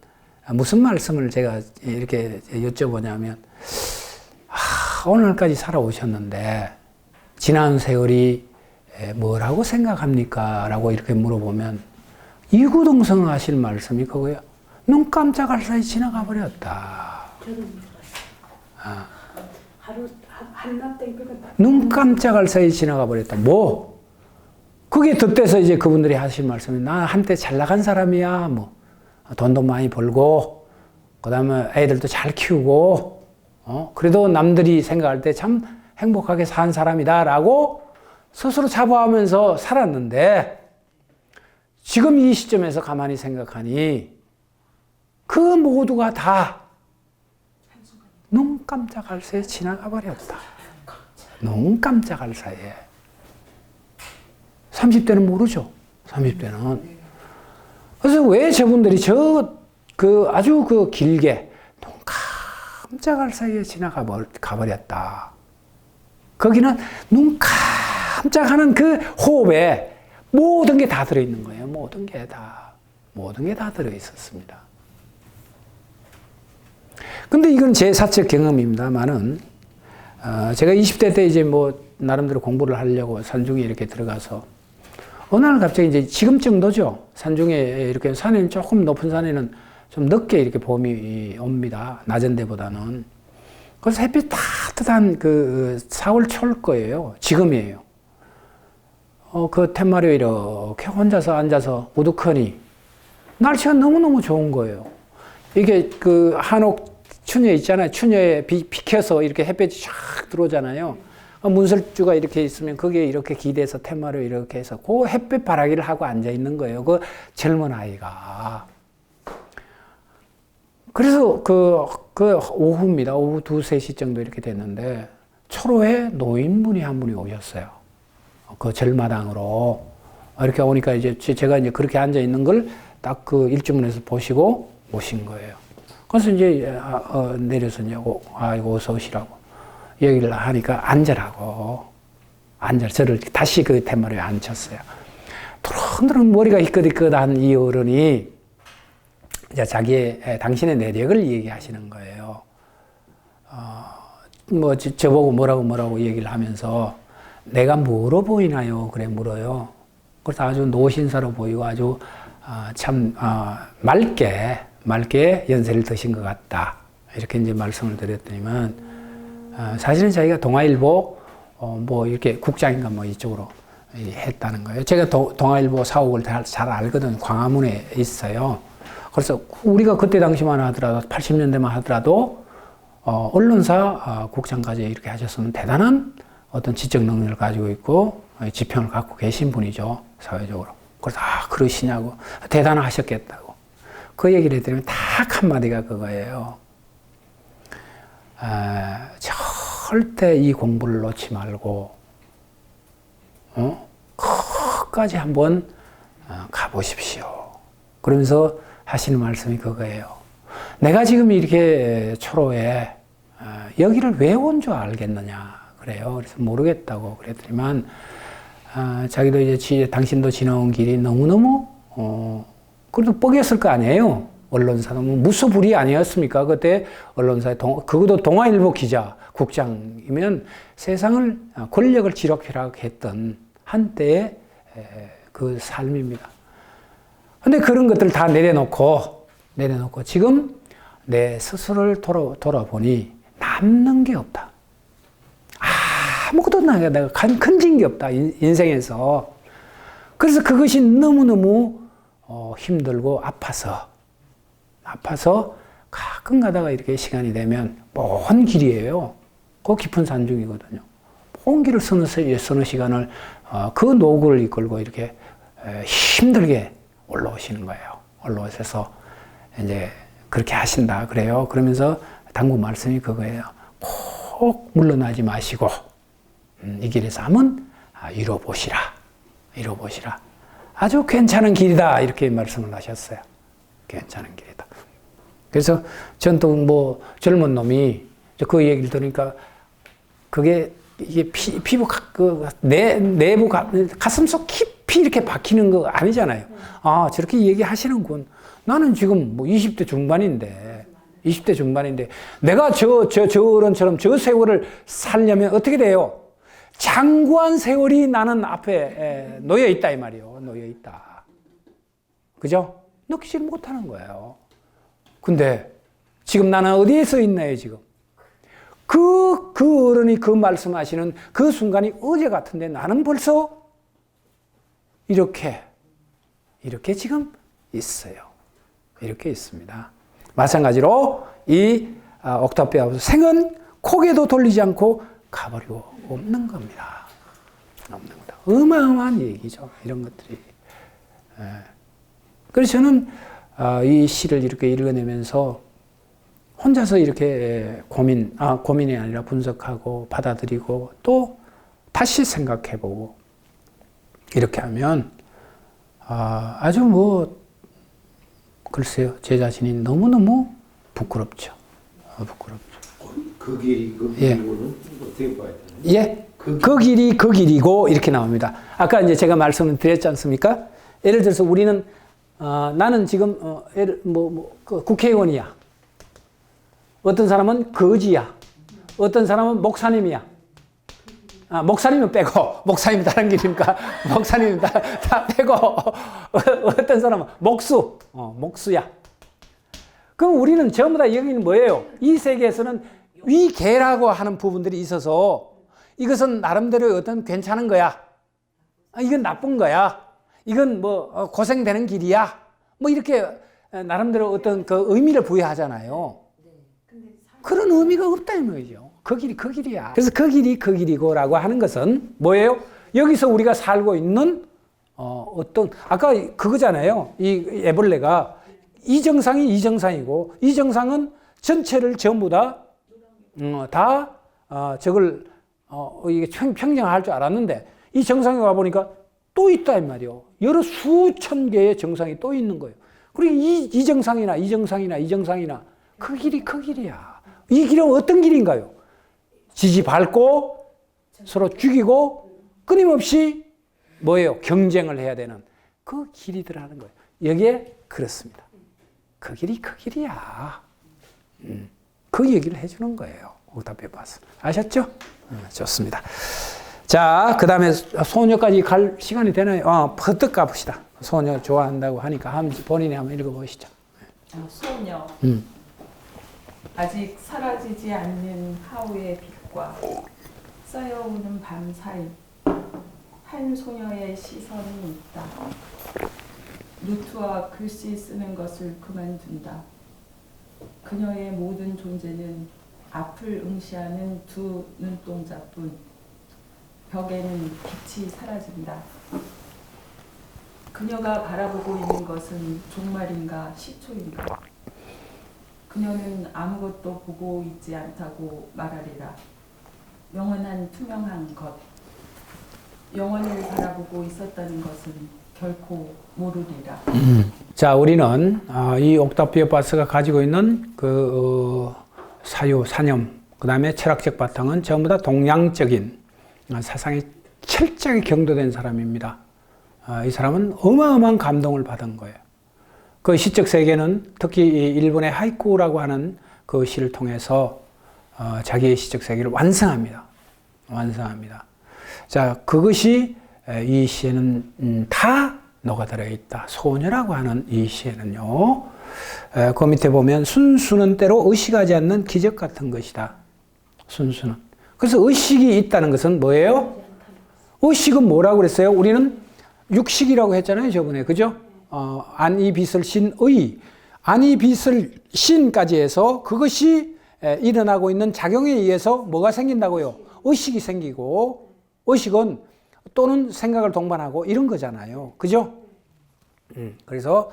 무슨 말씀을 제가 이렇게 여쭤보냐면, 오늘까지 살아오셨는데, 지난 세월이 뭐라고 생각합니까? 라고 이렇게 물어보면, 이구동성 하실 말씀이 그거예요. 눈 깜짝할 사이 지나가 버렸다. 저도 물어봤어요. 한낮 땡 눈 깜짝할 사이 지나가 버렸다. 뭐? 그게 덧대서 이제 그분들이 하신 말씀이, 나 한때 잘 나간 사람이야. 뭐, 돈도 많이 벌고, 그 다음에 애들도 잘 키우고, 그래도 남들이 생각할 때 참 행복하게 산 사람이다라고 스스로 자부하면서 살았는데, 지금 이 시점에서 가만히 생각하니, 그 모두가 다 눈 깜짝할 새에 지나가 버렸다. 눈 깜짝할 사이에. 30대는 모르죠. 30대는. 그래서 왜 저분들이 아주 길게 눈 깜짝할 사이에 지나가 버렸다. 거기는 눈 깜짝하는 그 호흡에 모든 게 다 들어있는 거예요. 모든 게 다 들어있었습니다. 근데 이건 제 사적 경험입니다만은, 제가 20대 때 이제 뭐, 나름대로 공부를 하려고 산중에 이렇게 들어가서, 어느 날 갑자기 이제 지금쯤도죠. 산중에 이렇게 산에는 조금 높은 산에는 좀 늦게 이렇게 봄이 옵니다. 낮은 데보다는. 그래서 햇빛 따뜻한 4월 초일 거예요. 지금이에요. 그 텐마루에 이렇게 혼자서 앉아서 우두커니 날씨가 너무너무 좋은 거예요. 이게 한옥 추녀 있잖아요. 추녀에 비켜서 이렇게 햇빛이 쫙 들어오잖아요. 문설주가 이렇게 있으면 거기에 이렇게 기대서 텐마루 이렇게 해서 그 햇빛 바라기를 하고 앉아 있는 거예요. 그 젊은 아이가. 그래서 그 오후입니다. 오후 2, 3시 정도 이렇게 됐는데 초로에 노인분이 한 분이 오셨어요. 그 절마당으로. 이렇게 오니까 이제 제가 이제 그렇게 앉아 있는 걸 딱 그 일주문에서 보시고 오신 거예요. 그래서 이제 내려서 이제 아이고 어서 오시라고 얘기를 하니까 앉으라고. 저를 다시 그 텐마루에 앉혔어요. 도롱도롱 머리가 희끗희끗한 이 어른이 이제 당신의 내력을 얘기하시는 거예요. 뭐 저보고 뭐라고 얘기를 하면서 내가 뭐로 보이나요? 그래 물어요. 그래서 아주 노신사로 보이고 아주 참 맑게 연세를 드신 것 같다. 이렇게 이제 말씀을 드렸더니만 사실은 자기가 동아일보 뭐 이렇게 국장인가 뭐 이쪽으로 했다는 거예요. 제가 동아일보 사옥을 잘 알거든. 광화문에 있어요. 그래서 우리가 그때 당시만 하더라도 80년대만 하더라도 언론사 국장까지 이렇게 하셨으면 대단한 어떤 지적 능력을 가지고 있고 지평을 갖고 계신 분이죠. 사회적으로. 그래서 그러시냐고. 대단하셨겠다고. 그 얘기를 했더니 딱 한마디가 그거예요. 절대 이 공부를 놓지 말고 끝까지 한번 가보십시오. 그러면서 하시는 말씀이 그거예요. 내가 지금 이렇게 초로에 여기를 왜 온 줄 알겠느냐 그래요. 그래서 모르겠다고 그랬더니만 자기도 이제 당신도 지나온 길이 너무너무 그래도 뻑이었을 거 아니에요. 언론사도 무소불위 아니었습니까? 그때 언론사에 그것도 동아일보 기자 국장이면 세상을 권력을 지락휘락했던 한때의 그 삶입니다. 근데 그런 것들을 다 내려놓고 지금 내 스스로를 돌아보니 남는 게 없다. 아무것도 내가 건진 게 없다. 인생에서. 그래서 그것이 너무너무 힘들고 아파서 가끔 가다가 이렇게 시간이 되면 먼 길이에요. 그 깊은 산중이거든요. 먼 길을 서너 시간을 그 노구를 이끌고 이렇게 힘들게 올라오시는 거예요. 올라오셔서 이제 그렇게 하신다 그래요. 그러면서 당부 말씀이 그거예요. 꼭 물러나지 마시고 이 길에서 한번 이뤄보시라. 아주 괜찮은 길이다 이렇게 말씀을 하셨어요. 괜찮은 길이다. 그래서 전 또 뭐 젊은 놈이 그 얘기를 들으니까 그게 이게 피부 내부 가슴속 깊이 이렇게 박히는 거 아니잖아요. 저렇게 얘기하시는군. 나는 지금 뭐 20대 중반인데 내가 저 어른처럼 저 세월을 살려면 어떻게 돼요? 장구한 세월이 나는 앞에 놓여 있다 이 말이요. 놓여 있다. 그죠? 느끼지 못하는 거예요. 근데 지금 나는 어디에 서 있나요, 지금? 그 어른이 그 말씀하시는 그 순간이 어제 같은데 나는 벌써 이렇게 지금 있어요. 이렇게 있습니다. 마찬가지로 이 옥탑뼈 생은 고개도 돌리지 않고 가버리고 없는 겁니다. 없는 거다. 어마어마한 얘기죠. 이런 것들이. 그래서 저는 이 시를 이렇게 읽어내면서 혼자서 이렇게 고민이 아니라 분석하고 받아들이고 또 다시 생각해보고 이렇게 하면 아주 글쎄요, 제 자신이 너무너무 부끄럽죠. 부끄럽죠. 그 길이 그 길이고는 어떻게 봐야 되나요? 예, 그 길이 그 길이고 이렇게 나옵니다. 아까 이제 제가 말씀을 드렸지 않습니까? 예를 들어서 우리는 나는 지금 국회의원이야. 어떤 사람은 거지야. 어떤 사람은 목사님이야. 목사님은 빼고, 목사님이 다른 길이니까, 목사님은 다 빼고, 어떤 사람은 목수야. 그럼 우리는 전부 다 여기는 뭐예요? 이 세계에서는 위계라고 하는 부분들이 있어서 이것은 나름대로 어떤 괜찮은 거야. 이건 나쁜 거야. 이건 고생되는 길이야. 이렇게 나름대로 어떤 그 의미를 부여하잖아요. 그런 의미가 없다 이 말이죠. 그 길이 그 길이야. 그래서 그 길이 그 길이고라고 하는 것은 뭐예요? 여기서 우리가 살고 있는 아까 그거잖아요. 이 애벌레가 이 정상이 이 정상이고 이 정상은 전체를 전부 다 저걸 이게 평정할 줄 알았는데 이 정상에 와 보니까 또 있다 이 말이요. 여러 수천 개의 정상이 또 있는 거예요. 그리고 이 정상이나 이 정상이나 이 정상이나 그 길이 그 길이야. 이 길은 어떤 길인가요? 지지밟고 서로 죽이고 끊임없이 뭐예요? 경쟁을 해야 되는 그 길이더라는 거예요. 여기에 그렇습니다. 그 길이 그 길이야. 그 얘기를 해주는 거예요. 옥탑뼈 밭은. 아셨죠? 좋습니다. 자, 그 다음에 소녀까지 갈 시간이 되나요? 퍼뜩 가봅시다. 소녀 좋아한다고 하니까 본인이 한번 읽어보시죠. 소녀. 아직 사라지지 않는 하우의 빛과 쌓여오는 밤 사이 한 소녀의 시선이 있다. 노트와 글씨 쓰는 것을 그만둔다. 그녀의 모든 존재는 앞을 응시하는 두 눈동자뿐. 벽에는 빛이 사라진다. 그녀가 바라보고 있는 것은 종말인가 시초인가. 그녀는 아무것도 보고 있지 않다고 말하리라. 영원한 투명한 것. 영원을 바라보고 있었다는 것은 결코 모르리라. 자, 우리는 이 옥탑뼈 밭스가 가지고 있는 그 사유, 사념, 그 다음에 철학적 바탕은 전부 다 동양적인 사상이 철저하게 경도된 사람입니다. 이 사람은 어마어마한 감동을 받은 거예요. 그 시적 세계는 특히 일본의 하이쿠라고 하는 그 시를 통해서 자기의 시적 세계를 완성합니다. 자, 그것이 이 시에는 다 녹아들어 있다. 소녀라고 하는 이 시에는요. 그 밑에 보면 순수는 때로 의식하지 않는 기적 같은 것이다. 순수는. 그래서 의식이 있다는 것은 뭐예요? 의식은 뭐라고 그랬어요? 우리는 육식이라고 했잖아요, 저번에. 그죠? 안이 빛을 신 의. 안이 빛을 신까지 해서 그것이 일어나고 있는 작용에 의해서 뭐가 생긴다고요? 의식이 생기고, 의식은 또는 생각을 동반하고 이런 거잖아요. 그죠? 그래서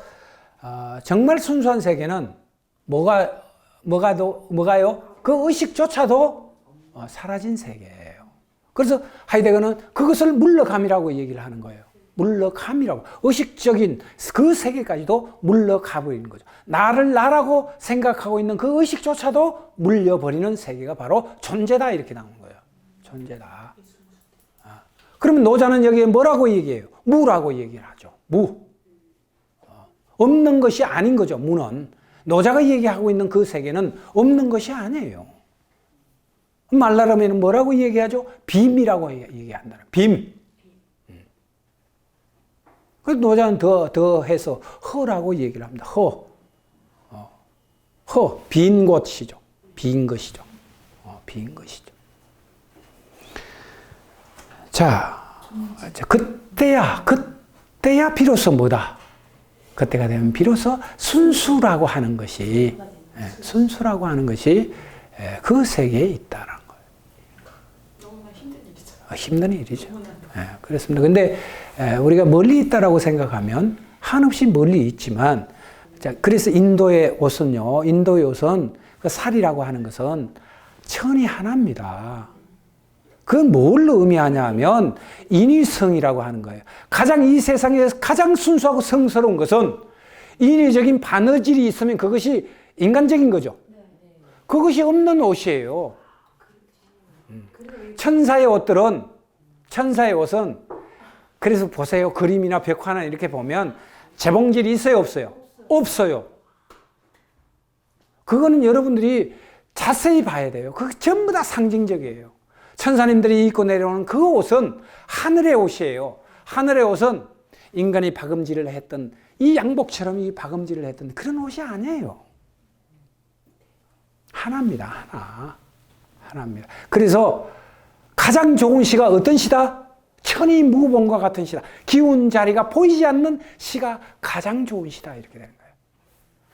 정말 순수한 세계는 뭐가요? 그 의식조차도 사라진 세계예요. 그래서 하이데거는 그것을 물러감이라고 얘기를 하는 거예요. 물러감이라고. 의식적인 그 세계까지도 물러가버리는 거죠. 나를 나라고 생각하고 있는 그 의식조차도 물려버리는 세계가 바로 존재다 이렇게 나오는 거예요. 존재다. 그러면 노자는 여기에 뭐라고 얘기해요? 무라고 얘기를 하죠. 무. 없는 것이 아닌 거죠. 무는. 노자가 얘기하고 있는 그 세계는 없는 것이 아니에요. 말라름에는 뭐라고 얘기하죠? 빔이라고 얘기한다는. 빔. 그래서 노자는 더 해서 허라고 얘기를 합니다. 빈 곳이죠. 빈 것이죠. 빈 것이죠. 자, 그때야, 때야 비로소 뭐다? 그때가 되면 비로소 순수라고 하는 것이 순수라고 하는 것이 그 세계에 있다는 거예요. 너무나 힘든 일이죠. 힘든 일이죠. 그렇습니다. 근데 우리가 멀리 있다라고 생각하면 한없이 멀리 있지만, 자, 그래서 인도의 옷은요, 인도의 옷은 그 살이라고 하는 것은 천이 하나입니다. 그건 뭘 의미하냐 하면 인위성이라고 하는 거예요. 가장 이 세상에서 가장 순수하고 성스러운 것은 인위적인 바느질이 있으면 그것이 인간적인 거죠. 그것이 없는 옷이에요. 천사의 옷은 그래서 보세요. 그림이나 벽화나 이렇게 보면 재봉질이 있어요, 없어요? 없어요. 그거는 여러분들이 자세히 봐야 돼요. 그거 전부 다 상징적이에요. 천사님들이 입고 내려오는 그 옷은 하늘의 옷이에요. 하늘의 옷은 인간이 박음질을 했던 이 양복처럼 이 박음질을 했던 그런 옷이 아니에요. 하나입니다. 하나입니다. 그래서 가장 좋은 시가 어떤 시다? 천이 무봉과 같은 시다. 기운 자리가 보이지 않는 시가 가장 좋은 시다. 이렇게 되는 거예요.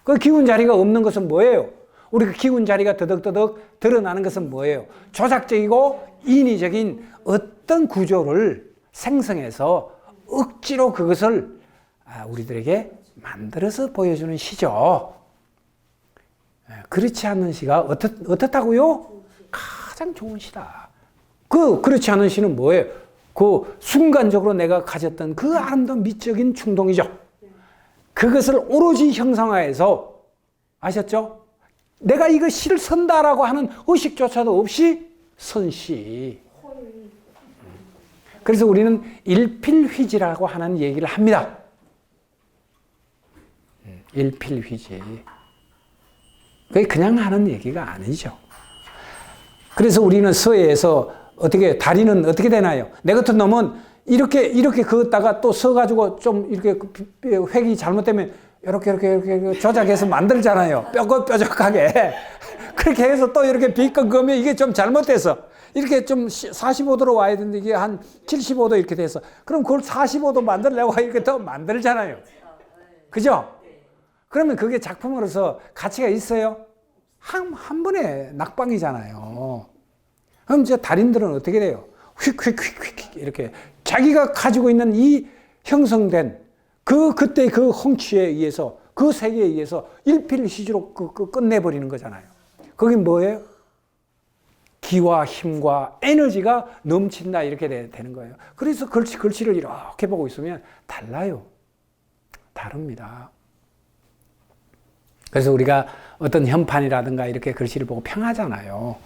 그 기운 자리가 없는 것은 뭐예요? 우리 그 기운 자리가 더덕더덕 드러나는 것은 뭐예요? 조작적이고 인위적인 어떤 구조를 생성해서 억지로 그것을 우리들에게 만들어서 보여주는 시죠. 그렇지 않은 시가 어떻다고요? 가장 좋은 시다. 그렇지 않은 시는 뭐예요? 그 순간적으로 내가 가졌던 그 아름다운 미적인 충동이죠. 그것을 오로지 형상화해서, 아셨죠? 내가 이거 시를 쓴다라고 하는 의식조차도 없이 선 시. 그래서 우리는 일필휘지라고 하는 얘기를 합니다. 일필휘지. 그게 그냥 하는 얘기가 아니죠. 그래서 우리는 서예에서 다리는 어떻게 되나요? 내 같은 놈은 이렇게 그었다가 또 서가지고 좀 이렇게 획이 잘못되면 이렇게 조작해서 만들잖아요. 뾰족하게. 그렇게 해서 또 이렇게 비껏 그으면 이게 좀 잘못돼서 이렇게 좀 45도로 와야 되는데 이게 한 75도 이렇게 돼서 그럼 그걸 45도 만들려고 이렇게 더 만들잖아요. 그죠? 그러면 그게 작품으로서 가치가 있어요? 한 번에 낙방이잖아요. 그럼 이제 달인들은 어떻게 돼요? 휙휙휙휙 이렇게 자기가 가지고 있는 이 형성된 그때 그 홍취에 의해서 그 세계에 의해서 일필휘지로 끝내버리는 거잖아요. 그게 뭐예요? 기와 힘과 에너지가 넘친다 이렇게 되는 거예요. 그래서 글씨를 이렇게 보고 있으면 달라요. 다릅니다. 그래서 우리가 어떤 현판이라든가 이렇게 글씨를 보고 평하잖아요.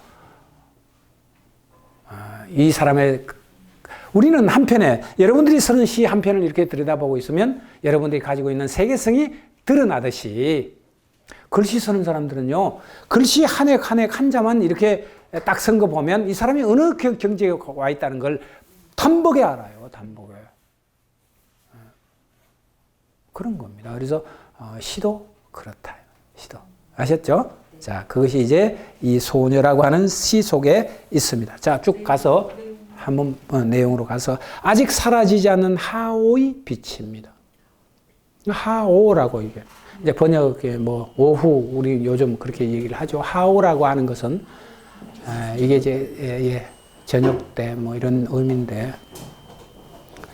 이 사람의 우리는 한편에 여러분들이 쓰는 시 한 편을 이렇게 들여다보고 있으면 여러분들이 가지고 있는 세계성이 드러나듯이 글씨 쓰는 사람들은요, 글씨 한 획 한 획 한 자만 이렇게 딱 쓴 거 보면 이 사람이 어느 경지에 와 있다는 걸 단복에 알아요. 단복에. 그런 겁니다. 그래서 시도 그렇다. 시도. 아셨죠? 자, 그것이 이제 이 소녀라고 하는 시 속에 있습니다. 자, 쭉 가서 한번 내용으로 가서 아직 사라지지 않는 하오의 빛입니다. 하오라고 이게 이제 번역에 뭐 오후 우리 요즘 그렇게 얘기를 하죠. 하오라고 하는 것은 이게 이제 저녁 때 뭐 이런 의미인데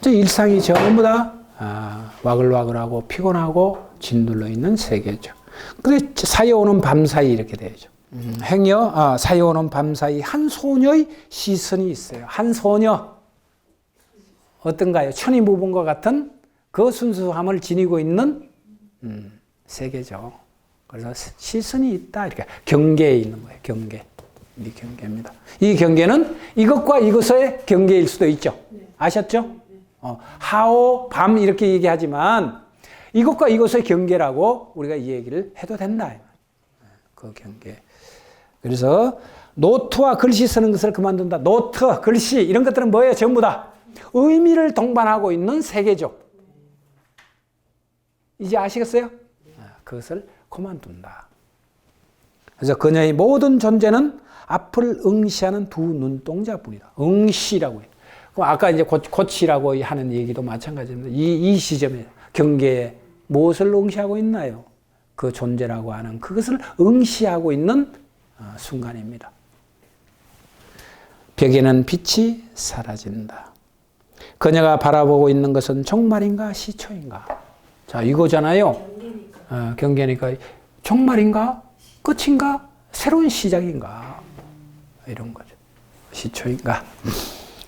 일상이 전부 다 와글와글하고 피곤하고 짓눌러 있는 세계죠. 근데 사이에 오는 밤 사이 이렇게 되죠. 행여 사이에 오는 밤 사이 한 소녀의 시선이 있어요. 한 소녀 어떤가요? 천이무분과 같은 그 순수함을 지니고 있는 세계죠. 그래서 시선이 있다 이렇게 경계에 있는 거예요. 경계. 이 경계입니다. 이 경계는 이것과 이것의 경계일 수도 있죠. 아셨죠? 하오 밤 이렇게 얘기하지만 이것과 이것의 경계라고 우리가 이 얘기를 해도 된다. 그 경계. 그래서 노트와 글씨 쓰는 것을 그만둔다. 노트, 글씨 이런 것들은 뭐예요? 전부 다 의미를 동반하고 있는 세계죠. 이제 아시겠어요? 그것을 그만둔다. 그래서 그녀의 모든 존재는 앞을 응시하는 두 눈동자뿐이다. 응시라고 해요. 그럼 아까 이제 고치라고 하는 얘기도 마찬가지입니다. 이 시점에 경계에 무엇을 응시하고 있나요? 그 존재라고 하는 그것을 응시하고 있는 순간입니다. 벽에는 빛이 사라진다. 그녀가 바라보고 있는 것은 종말인가 시초인가? 자, 이거잖아요. 경계니까 종말인가? 끝인가? 새로운 시작인가? 이런 거죠. 시초인가?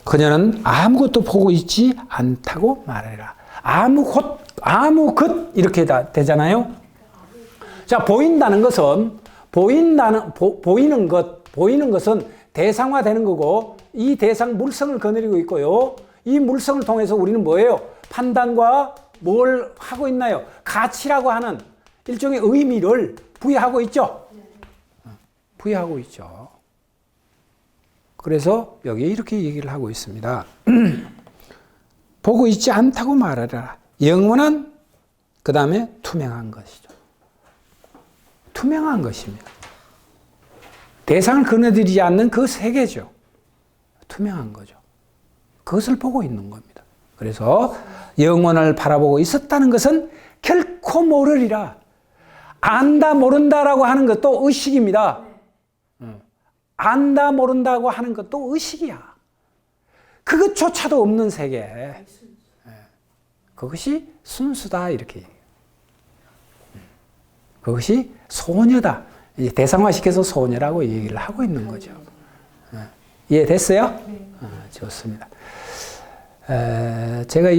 그녀는 아무것도 보고 있지 않다고 말해라. 아무 것 이렇게 다 되잖아요. 자, 보이는 것은 대상화되는 거고 이 대상 물성을 거느리고 있고요. 이 물성을 통해서 우리는 뭐예요? 판단과 뭘 하고 있나요? 가치라고 하는 일종의 의미를 부여하고 있죠. 부여하고 있죠. 그래서 여기 이렇게 얘기를 하고 있습니다. 보고 있지 않다고 말하라. 영원한 그 다음에 투명한 것이죠. 투명한 것입니다. 대상을 거느리지 않는 그 세계죠. 투명한 거죠. 그것을 보고 있는 겁니다. 그래서 영원을 바라보고 있었다는 것은 결코 모르리라. 안다 모른다라고 하는 것도 의식입니다. 안다 모른다고 하는 것도 의식이야. 그것조차도 없는 세계. 그것이 순수다 이렇게 얘기해요. 그것이 소녀다. 대상화시켜서 소녀라고 얘기를 하고 있는 거죠. 이해됐어요? 좋습니다. 제가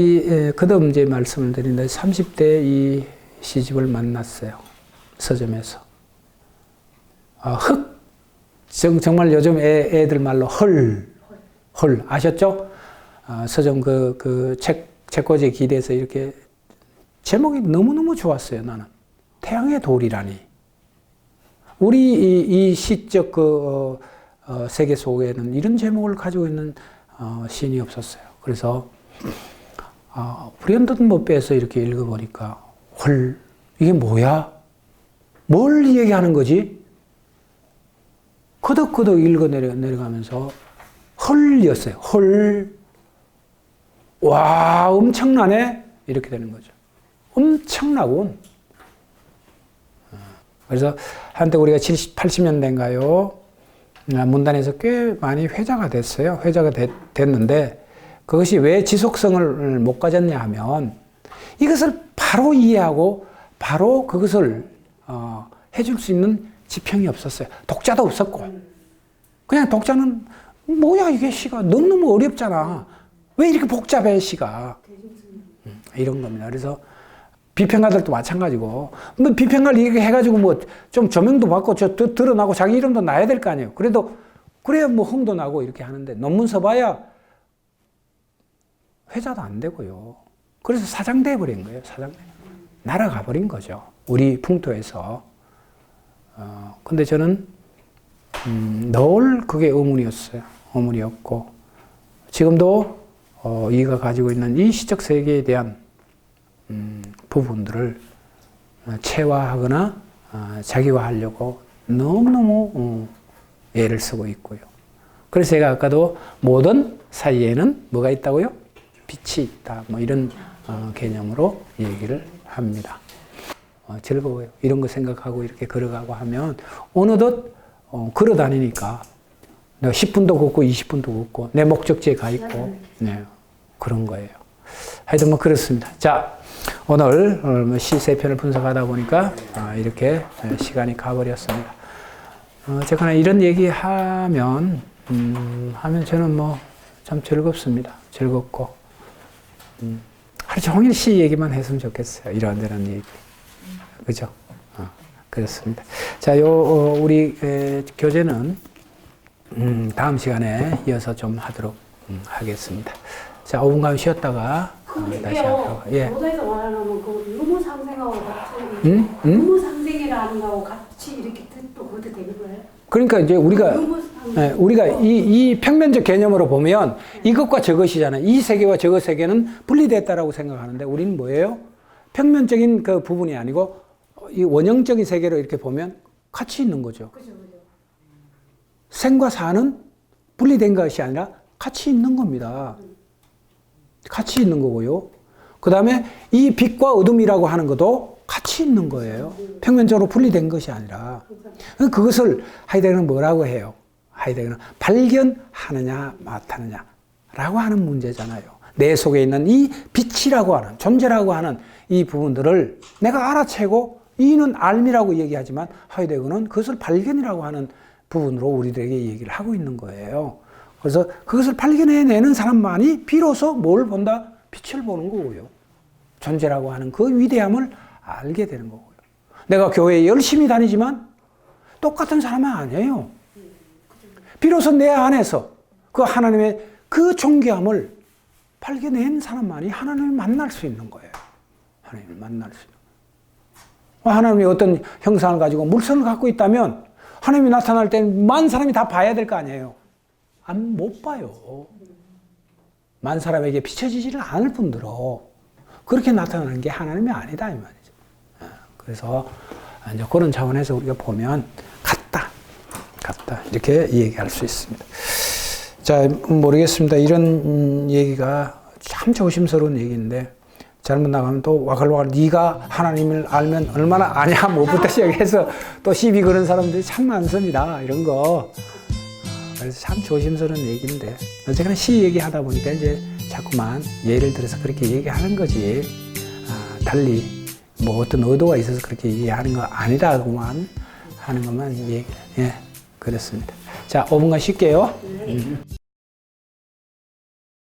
그다음 이제 말씀을 드린다. 30대 이 시집을 만났어요. 서점에서. 정말 요즘 애들 말로 헐 아셨죠? 서점 책꽂이에 기대서 이렇게 제목이 너무너무 좋았어요. 나는 태양의 돌이라니. 우리 이 시적 세계 속에는 이런 제목을 가지고 있는 시인이 없었어요. 그래서 불현듯 못 빼서 이렇게 읽어보니까 헐, 이게 뭐야? 뭘 얘기하는 거지? 끄덕끄덕 읽어 내려가면서 헐이었어요. 헐. 와, 엄청나네? 이렇게 되는 거죠. 엄청나군. 그래서 한때 우리가 70, 80년대인가요? 문단에서 꽤 많이 회자가 됐어요. 회자가 됐는데 그것이 왜 지속성을 못 가졌냐 하면 이것을 바로 이해하고 바로 그것을 해줄 수 있는 지평이 없었어요. 독자도 없었고 그냥 독자는 뭐야 이게 시가 너무너무 어렵잖아. 왜 이렇게 복잡해 시가. 이런 겁니다. 그래서 비평가들도 마찬가지고 뭐 비평가를 이렇게 해가지고 뭐 좀 조명도 받고 드러나고 자기 이름도 나야 될 거 아니에요. 그래야 뭐 흥도 나고 이렇게 하는데 논문 써봐야 회자도 안 되고요. 그래서 사장돼 버린 거예요. 날아가 버린 거죠. 우리 풍토에서. 근데 저는 늘 그게 의문이었어요. 의문이었고 지금도 이가 가지고 있는 이 시적 세계에 대한 부분들을 체화하거나 자기화하려고 너무너무 애를 쓰고 있고요. 그래서 제가 아까도 모든 사이에는 뭐가 있다고요? 빛이 있다. 뭐 이런 개념으로 얘기를 합니다. 즐거워요. 이런 거 생각하고 이렇게 걸어가고 하면 어느덧 걸어 다니니까 내가 10분도 걷고 20분도 걷고 내 목적지에 가 있고 네, 그런 거예요. 하여튼 뭐 그렇습니다. 자, 오늘 시 세 편을 분석하다 보니까 이렇게 시간이 가버렸습니다. 제가 이런 얘기 하면 저는 뭐 참 즐겁습니다. 즐겁고 하루 종일 시 얘기만 했으면 좋겠어요. 이런저런 얘기. 그죠? 그렇습니다. 자, 우리 교재는 다음 시간에 이어서 좀 하도록 하겠습니다. 자, 5분간 쉬었다가 다시 하도록. 예. 교도에서 말하는 그 유무상생하고 같이 유무상생이라는 거하고 같이 이렇게 또 그것도 되는 거예요? 그러니까 이제 우리가 이 평면적 개념으로 보면 이것과 저것이잖아요. 이 세계와 저것 세계는 분리됐다라고 생각하는데 우리는 뭐예요? 평면적인 그 부분이 아니고 이 원형적인 세계로 이렇게 보면 같이 있는 거죠. 그죠. 생과 사는 분리된 것이 아니라 같이 있는 겁니다. 같이 있는 거고요. 그 다음에 이 빛과 어둠이라고 하는 것도 같이 있는 거예요. 평면적으로 분리된 것이 아니라. 그것을 하이데거는 뭐라고 해요? 하이데거는 발견하느냐 못하느냐 라고 하는 문제잖아요. 내 속에 있는 이 빛이라고 하는, 존재라고 하는 이 부분들을 내가 알아채고 이는 알미라고 얘기하지만 하이데거는 그것을 발견이라고 하는 부분으로 우리들에게 얘기를 하고 있는 거예요. 그래서 그것을 발견해내는 사람만이 비로소 뭘 본다? 빛을 보는 거고요. 존재라고 하는 그 위대함을 알게 되는 거고요. 내가 교회에 열심히 다니지만 똑같은 사람은 아니에요. 비로소 내 안에서 그 하나님의 그 존귀함을 발견한 사람만이 하나님을 만날 수 있는 거예요. 하나님을 만날 수 있는 거예요. 하나님이 어떤 형상을 가지고 물선을 갖고 있다면 하나님이 나타날 때는 만 사람이 다 봐야 될 거 아니에요. 못 봐요. 만 사람에게 비춰지지를 않을 뿐더러 그렇게 나타나는 게 하나님이 아니다 이 말이죠. 그래서 이제 그런 차원에서 우리가 보면 같다 이렇게 얘기할 수 있습니다. 자, 모르겠습니다. 이런 얘기가 참 조심스러운 얘기인데 잘못 나가면 또 와글와글 네가 하나님을 알면 얼마나 아냐 뭐부터 시작해서 또 시비 거는 사람들이 참 많습니다. 이런 거. 그래서 참 조심스러운 얘기인데 어쨌거나 시 얘기하다 보니까 이제 자꾸만 예를 들어서 그렇게 얘기하는 거지. 달리 뭐 어떤 의도가 있어서 그렇게 얘기하는 거 아니라고만 하는 것만 얘기. 예, 그렇습니다. 자, 5분간 쉴게요.